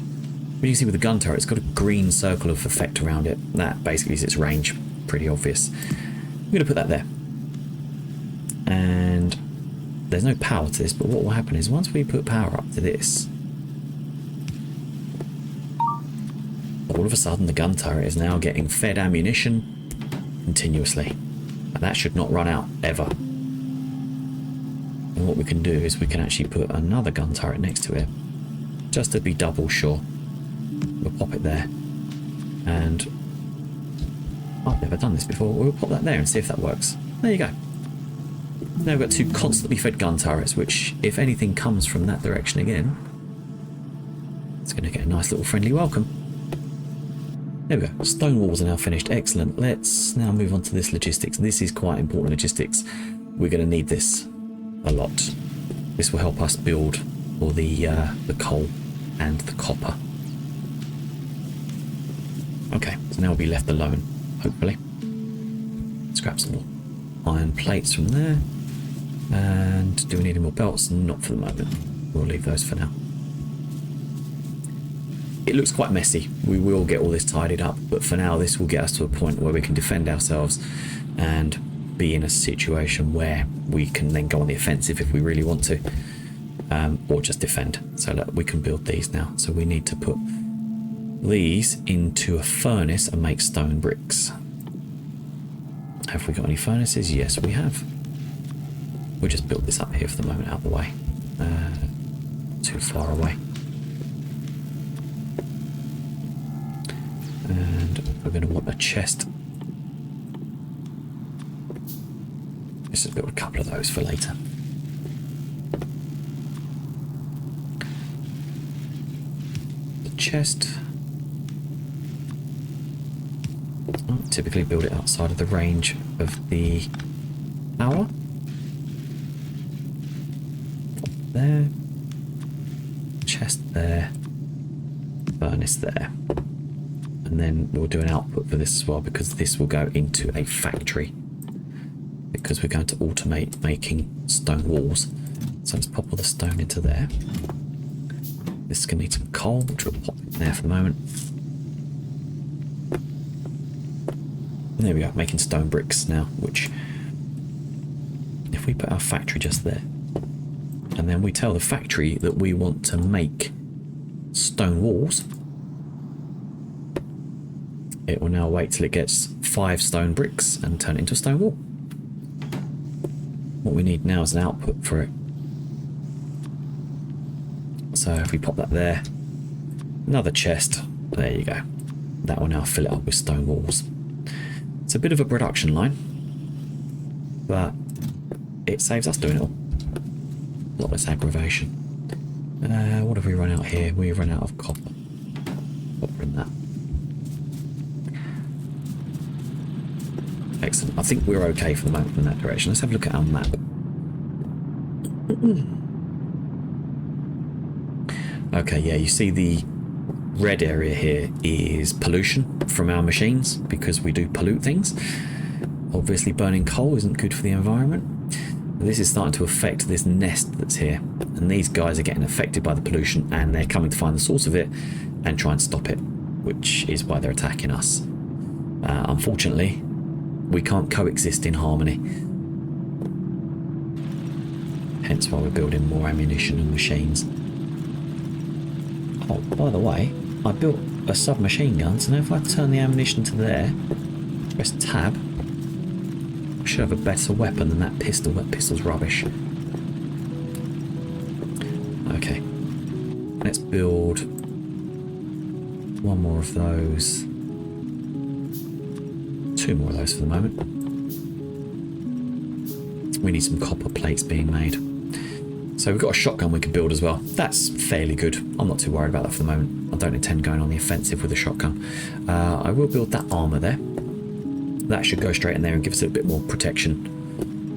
But you can see with the gun turret, it's got a green circle of effect around it. That basically is its range. Pretty obvious. I'm going to put that there. And there's no power to this, but what will happen is once we put power up to this, all of a sudden the gun turret is now getting fed ammunition continuously. And that should not run out ever. And what we can do is we can actually put another gun turret next to it, just to be double sure. We'll pop it there. And I've never done this before. We'll pop that there and see if that works. There you go. Now we've got 2 constantly fed gun turrets, which if anything comes from that direction again, it's going to get a nice little friendly welcome. There we go. Stone walls are now finished. Excellent. Let's now move on to this logistics. This is quite important logistics. We're going to need this a lot. This will help us build all the coal and the copper. Okay, so now we'll be left alone, hopefully. Let's grab some more iron plates from there. And do we need any more belts? Not for the moment. We'll leave those for now. It looks quite messy. We will get all this tidied up, but for now this will get us to a point where we can defend ourselves and be in a situation where we can then go on the offensive if we really want to, or just defend. So look, we can build these now. So we need to put these into a furnace and make stone bricks. Have we got any furnaces? Yes, we have. We'll just build this up here for the moment, out of the way. Too far away. And we're going to want a chest. Let's just build a couple of those for later. The chest. I'll typically build it outside of the range of the power. There. Chest there. Furnace there. And then we'll do an output for this as well, because this will go into a factory. Because we're going to automate making stone walls. So let's pop all the stone into there. This is going to need some coal, which we'll pop in there for the moment. And there we go, making stone bricks now, which if we put our factory just there, and then we tell the factory that we want to make stone walls, it will now wait till it gets 5 stone bricks and turn it into a stone wall. What we need now is an output for it. So if we pop that there, another chest, there you go. That will now fill it up with stone walls. It's a bit of a production line, but it saves us doing it all. A lot less aggravation. What have we run out here? We've run out of copper. Copper in that. Excellent. I think we're okay for the moment in that direction. Let's have a look at our map. Okay, yeah, you see the red area here is pollution from our machines, because we do pollute things. Obviously burning coal isn't good for the environment. This is starting to affect this nest that's here, and these guys are getting affected by the pollution, and they're coming to find the source of it and try and stop it, which is why they're attacking us. Unfortunately, we can't coexist in harmony. Hence why we're building more ammunition and machines. Oh, by the way, I built a submachine gun, so now if I turn the ammunition to there, press tab, I should have a better weapon than that pistol. That pistol's rubbish. Okay, let's build One more of those. Two more of those for the moment. We need some copper plates being made. So we've got a shotgun we can build as well. That's fairly good. I'm not too worried about that for the moment. I don't intend going on the offensive with a shotgun. I will build that armor there. That should go straight in there and give us a bit more protection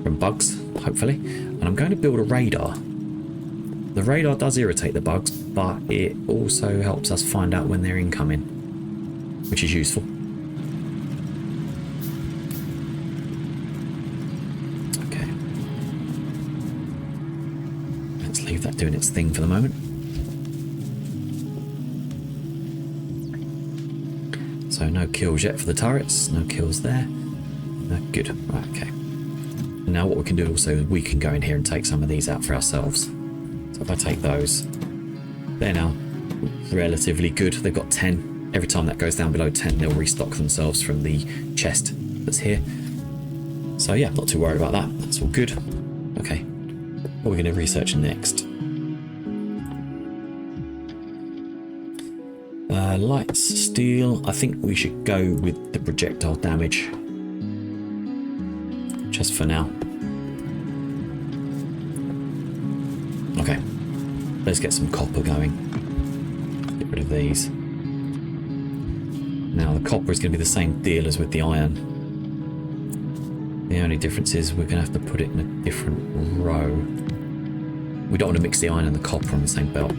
from bugs, hopefully. And I'm going to build a radar. The radar does irritate the bugs, but it also helps us find out when they're incoming, which is useful. Okay. Let's leave that doing its thing for the moment. So no kills yet for the turrets, no kills there. Good, right, okay. Now what we can do also is we can go in here and take some of these out for ourselves. So if I take those, they're now relatively good. They've got 10. Every time that goes down below 10, they'll restock themselves from the chest that's here. So yeah, not too worried about that. That's all good. Okay, what are we going to research next? Lights, steel. I think we should go with the projectile damage. Just for now. Okay, let's get some copper going. Get rid of these. Now the copper is going to be the same deal as with the iron. The only difference is we're going to have to put it in a different row. We don't want to mix the iron and the copper on the same belt.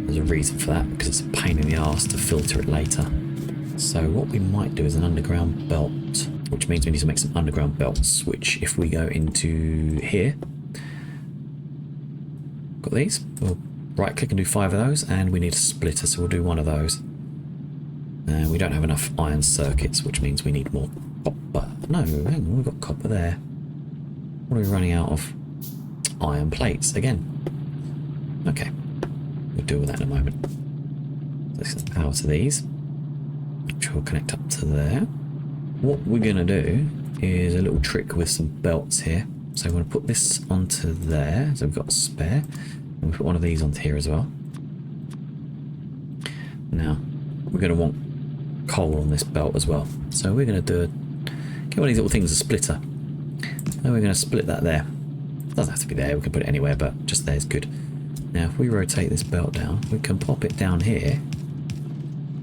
There's a reason for that, because it's a pain in the arse to filter it later. So what we might do is an underground belt, which means we need to make some underground belts, which if we go into here, got these, we'll right click and do 5 of those, and we need a splitter, so we'll do 1 of those. And we don't have enough iron circuits, which means we need more copper. No, hang on, we've got copper there. What are we running out of? Iron plates again. Okay, we'll deal with that in a moment. Let's get power to these, which will connect up to there. What we're going to do is a little trick with some belts here. So I'm going to put this onto there, so we've got a spare, and we put one of these onto here as well. Now we're going to want coal on this belt as well, so we're going to get one of these little things, a splitter, and we're going to split that there. Doesn't have to be there, we can put it anywhere, but just there is good. Now if we rotate this belt down, we can pop it down here,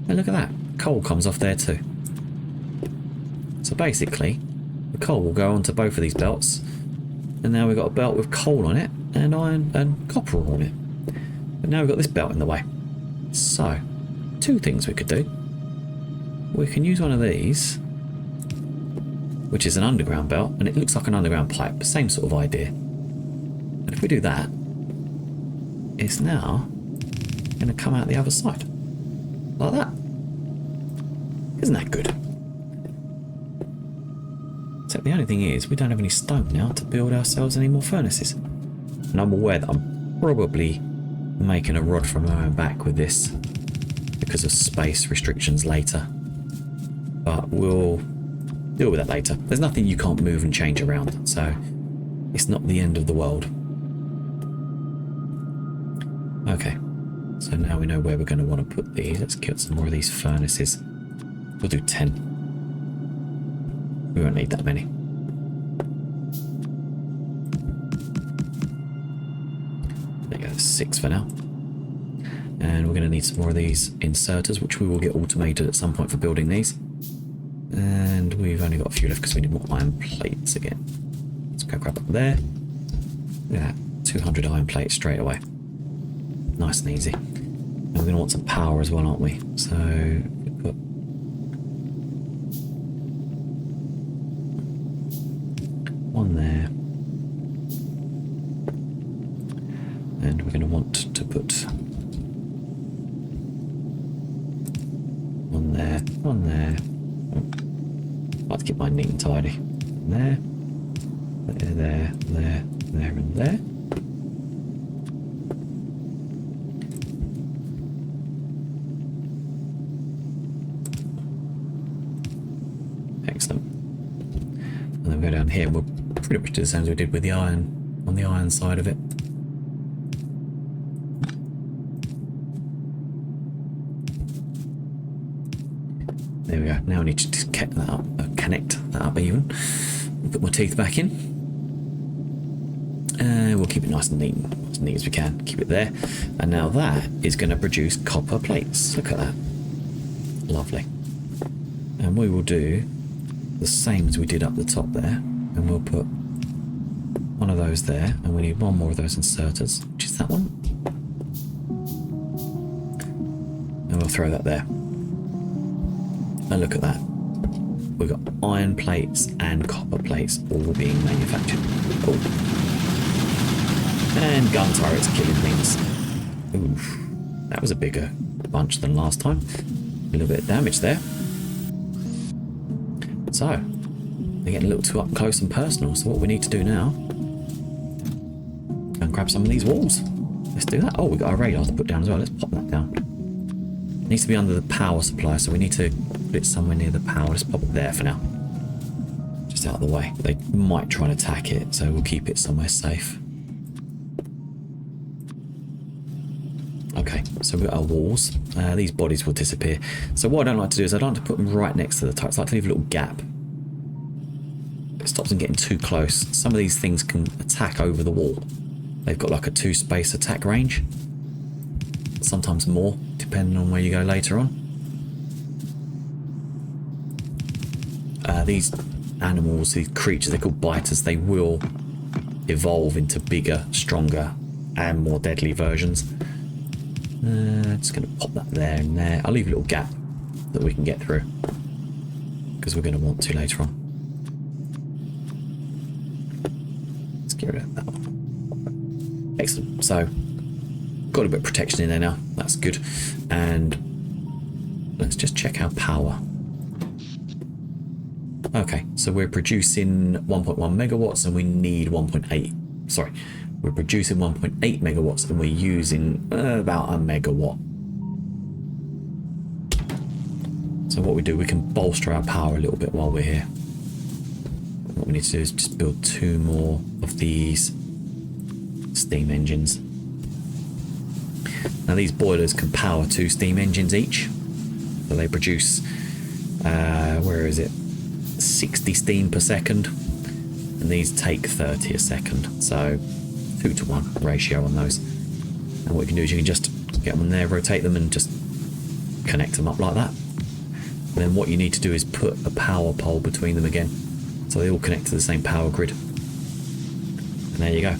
and look at that, coal comes off there too. So basically the coal will go onto both of these belts, and now we've got a belt with coal on it and iron and copper on it. But now we've got this belt in the way. So 2 things we could do. We can use one of these, which is an underground belt, and it looks like an underground pipe, same sort of idea. And if we do that, it's now going to come out the other side like that. Isn't that good? Except the only thing is, we don't have any stone now to build ourselves any more furnaces. And I'm aware that I'm probably making a rod from my own back with this because of space restrictions later. But we'll deal with that later. There's nothing you can't move and change around, so it's not the end of the world. Okay, so now we know where we're going to want to put these. Let's get some more of these furnaces. We'll do 10. We won't need that many. There you go, 6 for now. And we're going to need some more of these inserters, which we will get automated at some point for building these. And we've only got a few left because we need more iron plates again. Let's go grab up there. Look at that, 200 iron plates straight away. Nice and easy. And we're going to want some power as well, aren't we? So we put one there, and we're going to want to put one there, one there. I like to keep mine neat and tidy. There, there, there, there, and there. Excellent. And then we go down here, and we'll pretty much do the same as we did with the iron, on the iron side of it. There we go. Now I need to just connect that up even. Put my teeth back in. And we'll keep it nice and neat. As neat as we can. Keep it there. And now that is going to produce copper plates. Look at that. Lovely. And we will do the same as we did up the top there. And we'll put one of those there. And we need one more of those inserters, which is that one. And we'll throw that there. And look at that. We've got iron plates and copper plates all being manufactured. Oh. And gun turrets killing things. Oof. That was a bigger bunch than last time. A little bit of damage there. So, they're getting a little too up close and personal. So what we need to do now, go and grab some of these walls. Let's do that. Oh, we've got our radar to put down as well. Let's pop that down. It needs to be under the power supply, so we need to put it somewhere near the power. Let's pop it there for now. Just out of the way. They might try and attack it, so we'll keep it somewhere safe. Okay, so we've got our walls. These bodies will disappear. So what I don't like to do is I don't like to put them right next to the turrets. I like to leave a little gap. It stops them getting too close. Some of these things can attack over the wall. They've got like a 2-space attack range. Sometimes more, depending on where you go later on. These animals, these creatures, they're called biters. They will evolve into bigger, stronger, and more deadly versions. Just going to pop that there and there. I'll leave a little gap that we can get through, because we're going to want to later on. Let's get rid of that one. Excellent. So, got a bit of protection in there now. That's good. And let's just check our power. Okay, so we're producing 1.1 megawatts and we need 1.8. Sorry, we're producing 1.8 megawatts and we're using about a megawatt. So what we do, we can bolster our power a little bit while we're here. What we need to do is just build 2 more of these steam engines. Now these boilers can power 2 steam engines each. So they produce, where is it? 60 steam per second. And these take 30 a second. So 2-to-1 ratio on those. And what you can do is you can just get them in there, rotate them and just connect them up like that. And then what you need to do is put a power pole between them again. So they all connect to the same power grid. And there you go.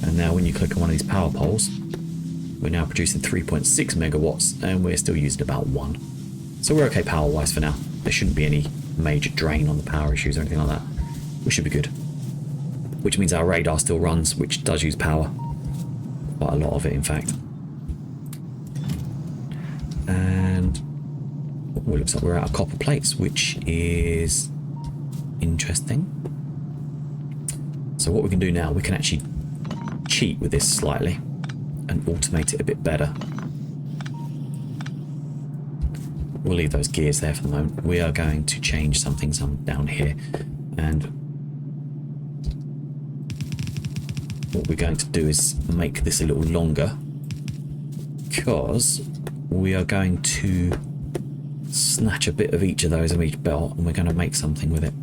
And now when you click on one of these power poles, we're now producing 3.6 megawatts and we're still using about 1. So we're okay power wise for now. There shouldn't be any major drain on the power issues or anything like that. We should be good. Which means our radar still runs, which does use power. Quite a lot of it, in fact. And well, it looks like we're out of copper plates, which is interesting. So what we can do now, we can actually cheat with this slightly and automate it a bit better. We'll leave those gears there for the moment. We are going to change some things down here, and what we're going to do is make this a little longer, because we are going to snatch a bit of each of those of each belt and we're going to make something with it.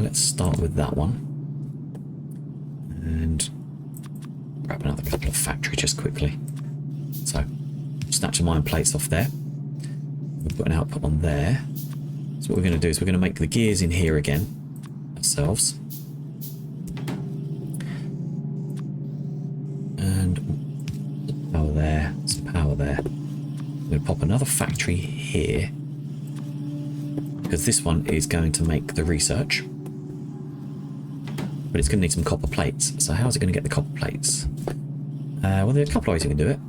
Let's start with that one and grab another couple of factory just quickly. So snatch some iron plates off there. We've got an output on there. So what we're going to do is we're going to make the gears in here again ourselves. And power there, some power there. I'm going to pop another factory here, because this one is going to make the research. But it's going to need some copper plates. So how's it going to get the copper plates? Well, there are a couple of ways you can do it.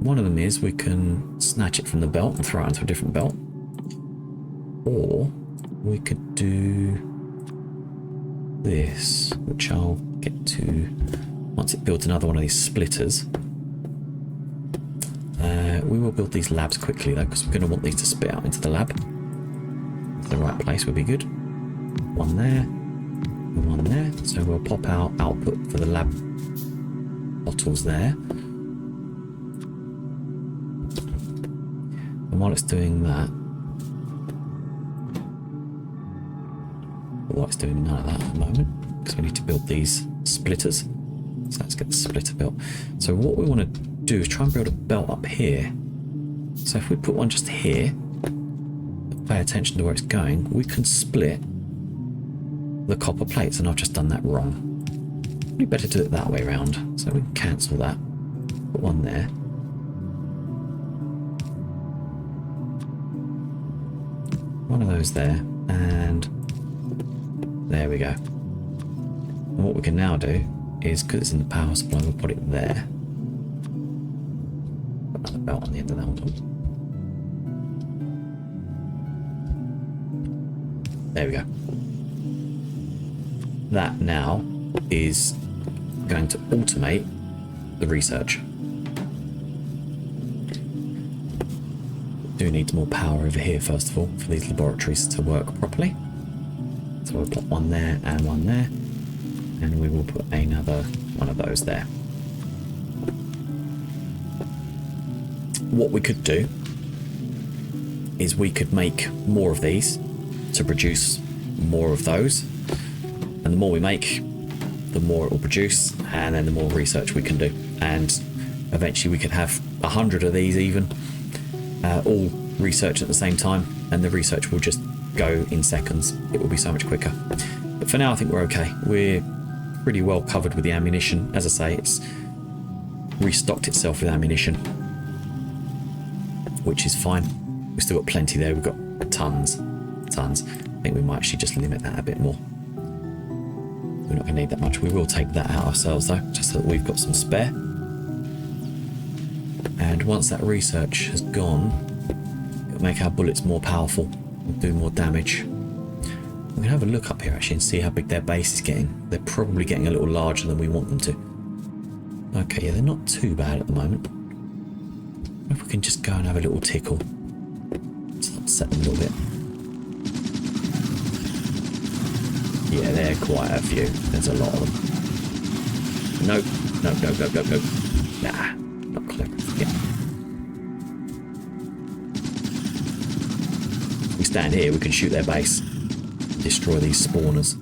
One of them is we can snatch it from the belt and throw it into a different belt. Or we could do this, which I'll get to once it builds another one of these splitters. We will build these labs quickly though, because we're going to want these to spit out into the lab. The right place would be good. One there, and one there. So we'll pop our output for the lab bottles there. And while it's doing that, while it's doing none of that at the moment, because we need to build these splitters. So let's get the splitter built. So what we want to do is try and build a belt up here. So if we put one just here, pay attention to where it's going, we can split the copper plates, and I've just done that wrong. Probably better do it that way around. So we can cancel that. Put one there. One of those there, and there we go. And what we can now do is, because it's in the power supply, we'll put it there. Put another belt on the end of that one. There we go. That now is going to automate the research. Do need more power over here first of all for these laboratories to work properly. So we'll put one there and one there, and we will put another one of those there. What we could do is we could make more of these to produce more of those, and the more we make, the more it will produce, and then the more research we can do, and eventually we could have 100 of these even, all research at the same time, and the research will just go in seconds. It will be so much quicker. But for now I think we're okay. We're pretty well covered with the ammunition. As I say, it's restocked itself with ammunition, which is fine. We've still got plenty there. We've got tons. I think we might actually just limit that a bit more. We're not going to need that much. We will take that out ourselves though, just so that we've got some spare. And once that research has gone, it'll make our bullets more powerful and do more damage. We can have a look up here actually and see how big their base is getting. They're probably getting a little larger than we want them to. Okay, yeah, they're not too bad at the moment. If we can just go and have a little tickle. Let's upset them a little bit. Yeah, they're quite a few. There's a lot of them. Nope. Nope. Nah, not clever. Yeah. If we stand here, we can shoot their base. Destroy these spawners.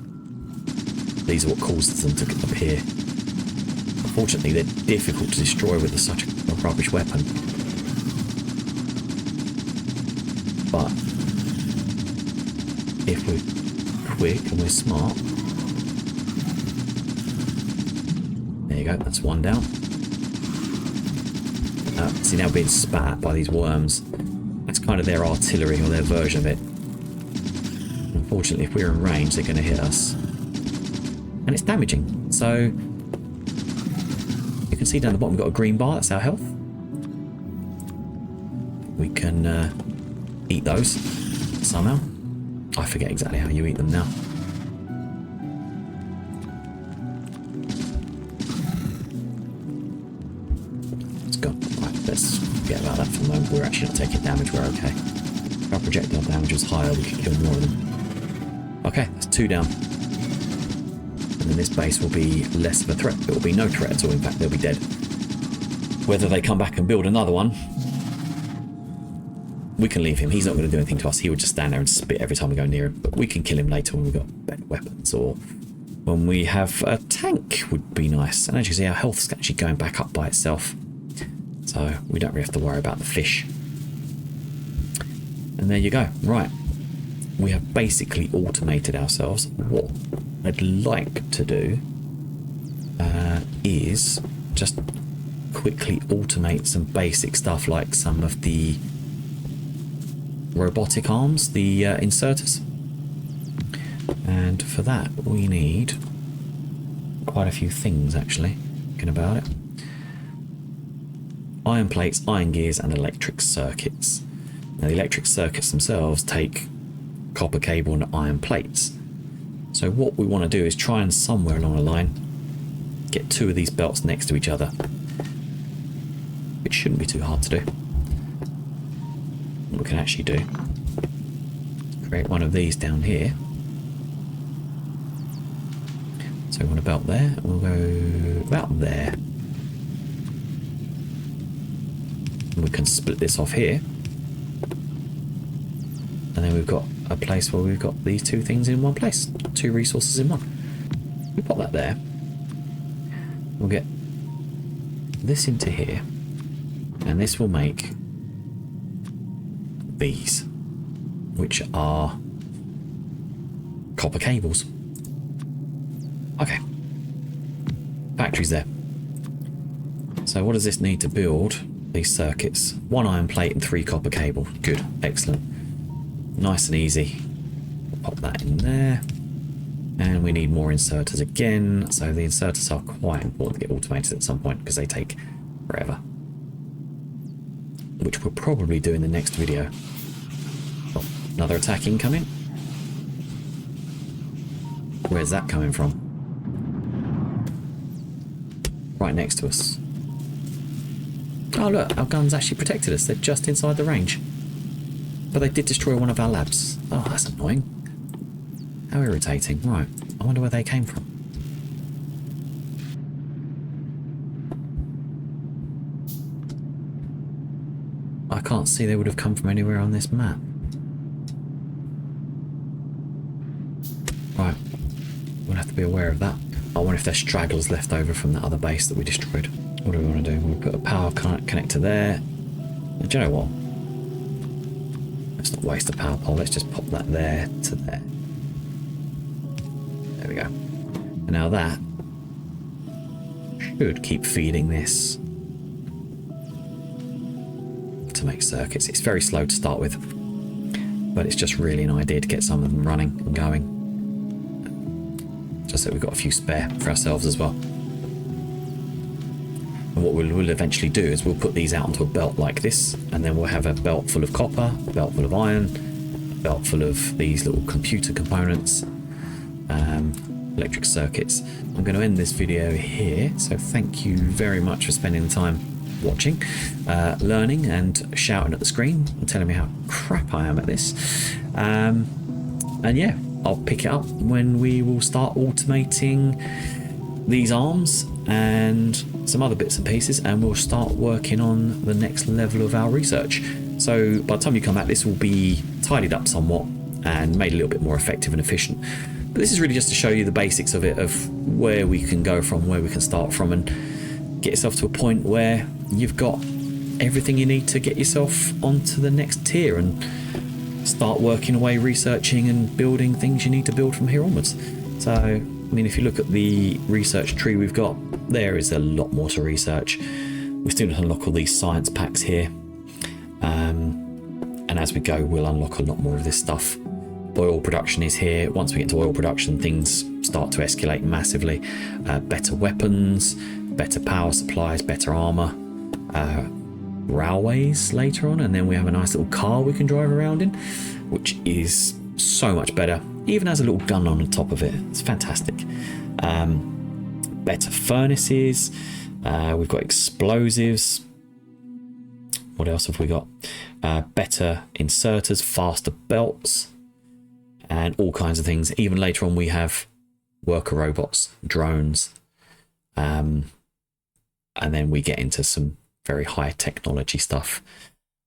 These are what causes them to appear. Unfortunately, they're difficult to destroy with such a rubbish weapon. But if we're quick and we're smart, there you go, that's one down. See, now being spat at by these worms, that's kind of their artillery or their version of it. Unfortunately, if we're in range, they're going to hit us, and it's damaging. So you can see down the bottom we've got a green bar, that's our health. We can eat those somehow. I forget exactly how you eat them now. It's gone. Right, let's forget about that for the moment. We're actually not taking damage, we're okay. If our projectile damage was higher, we could kill more of them. Okay, that's 2 down. And then this base will be less of a threat. It will be no threat at all, in fact they'll be dead. Whether they come back and build another one, we can leave him. He's not going to do anything to us. He would just stand there and spit every time we go near him. But we can kill him later when we've got better weapons, or when we have a tank would be nice. And as you can see, our health is actually going back up by itself. So we don't really have to worry about the fish. And there you go. Right. We have basically automated ourselves. What I'd like to do is just quickly automate some basic stuff like some of the robotic arms, the inserters. And for that we need quite a few things actually, thinking about it. Iron plates, iron gears and electric circuits. Now the electric circuits themselves take copper cable and iron plates. So what we want to do is try and somewhere along the line get 2 of these belts next to each other, which shouldn't be too hard to do. What we can actually do, create one of these down here. So we want a belt there, and we'll go about there. And we can split this off here. And then we've got a place where we've got these two things in one place. Two resources in one. We pop that there. We'll get this into here. And this will make these, which are copper cables. Okay. Factory's there. So what does this need to build? These circuits. 1 iron plate and 3 copper cable. Good. Excellent. Nice and easy. We'll pop that in there. And we need more inserters again. So the inserters are quite important to get automated at some point because they take forever. Which we'll probably do in the next video. Oh, another attack incoming. Where's that coming from? Right next to us. Oh look, our guns actually protected us. They're just inside the range. But they did destroy one of our labs. Oh, that's annoying. How irritating. Right, I wonder where they came from. I can't see they would have come from anywhere on this map. Right, we'll have to be aware of that. I wonder if there's stragglers left over from that other base that we destroyed. What do we want to do? We'll put a power connector there. And do you know what? Let's not waste a power pole. Let's just pop that there to there. There we go. And now that should keep feeding this to make circuits. It's very slow to start with, but it's just really an idea to get some of them running and going. Just so we've got a few spare for ourselves as well. And what we'll eventually do is we'll put these out onto a belt like this, and then we'll have a belt full of copper, a belt full of iron, a belt full of these little computer components, electric circuits. I'm going to end this video here, so thank you very much for spending the time watching, learning and shouting at the screen and telling me how crap I am at this. And yeah, I'll pick it up when we will start automating these arms and some other bits and pieces, and we'll start working on the next level of our research. So by the time you come back, this will be tidied up somewhat and made a little bit more effective and efficient. But this is really just to show you the basics of it, of where we can go from, where we can start from, and get yourself to a point where you've got everything you need to get yourself onto the next tier and start working away, researching and building things you need to build from here onwards. So, I mean, if you look at the research tree we've got, there is a lot more to research. We still need to unlock all these science packs here. And as we go, we'll unlock a lot more of this stuff. Oil production is here. Once we get to oil production, things start to escalate massively. Better weapons, better power supplies, better armor, railways later on, and then we have a nice little car we can drive around in, which is so much better. Even has a little gun on the top of it. It's fantastic. Better furnaces. We've got explosives. What else have we got? Better inserters, faster belts, and all kinds of things. Even later on, we have worker robots, drones, and then we get into some very high technology stuff.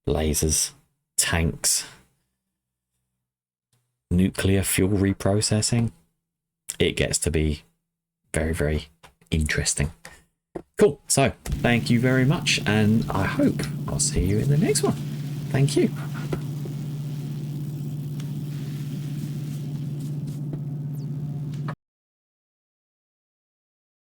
Lasers, tanks, nuclear fuel reprocessing. It gets to be very, very interesting. Cool. So thank you very much, and I hope I'll see you in the next one. Thank you.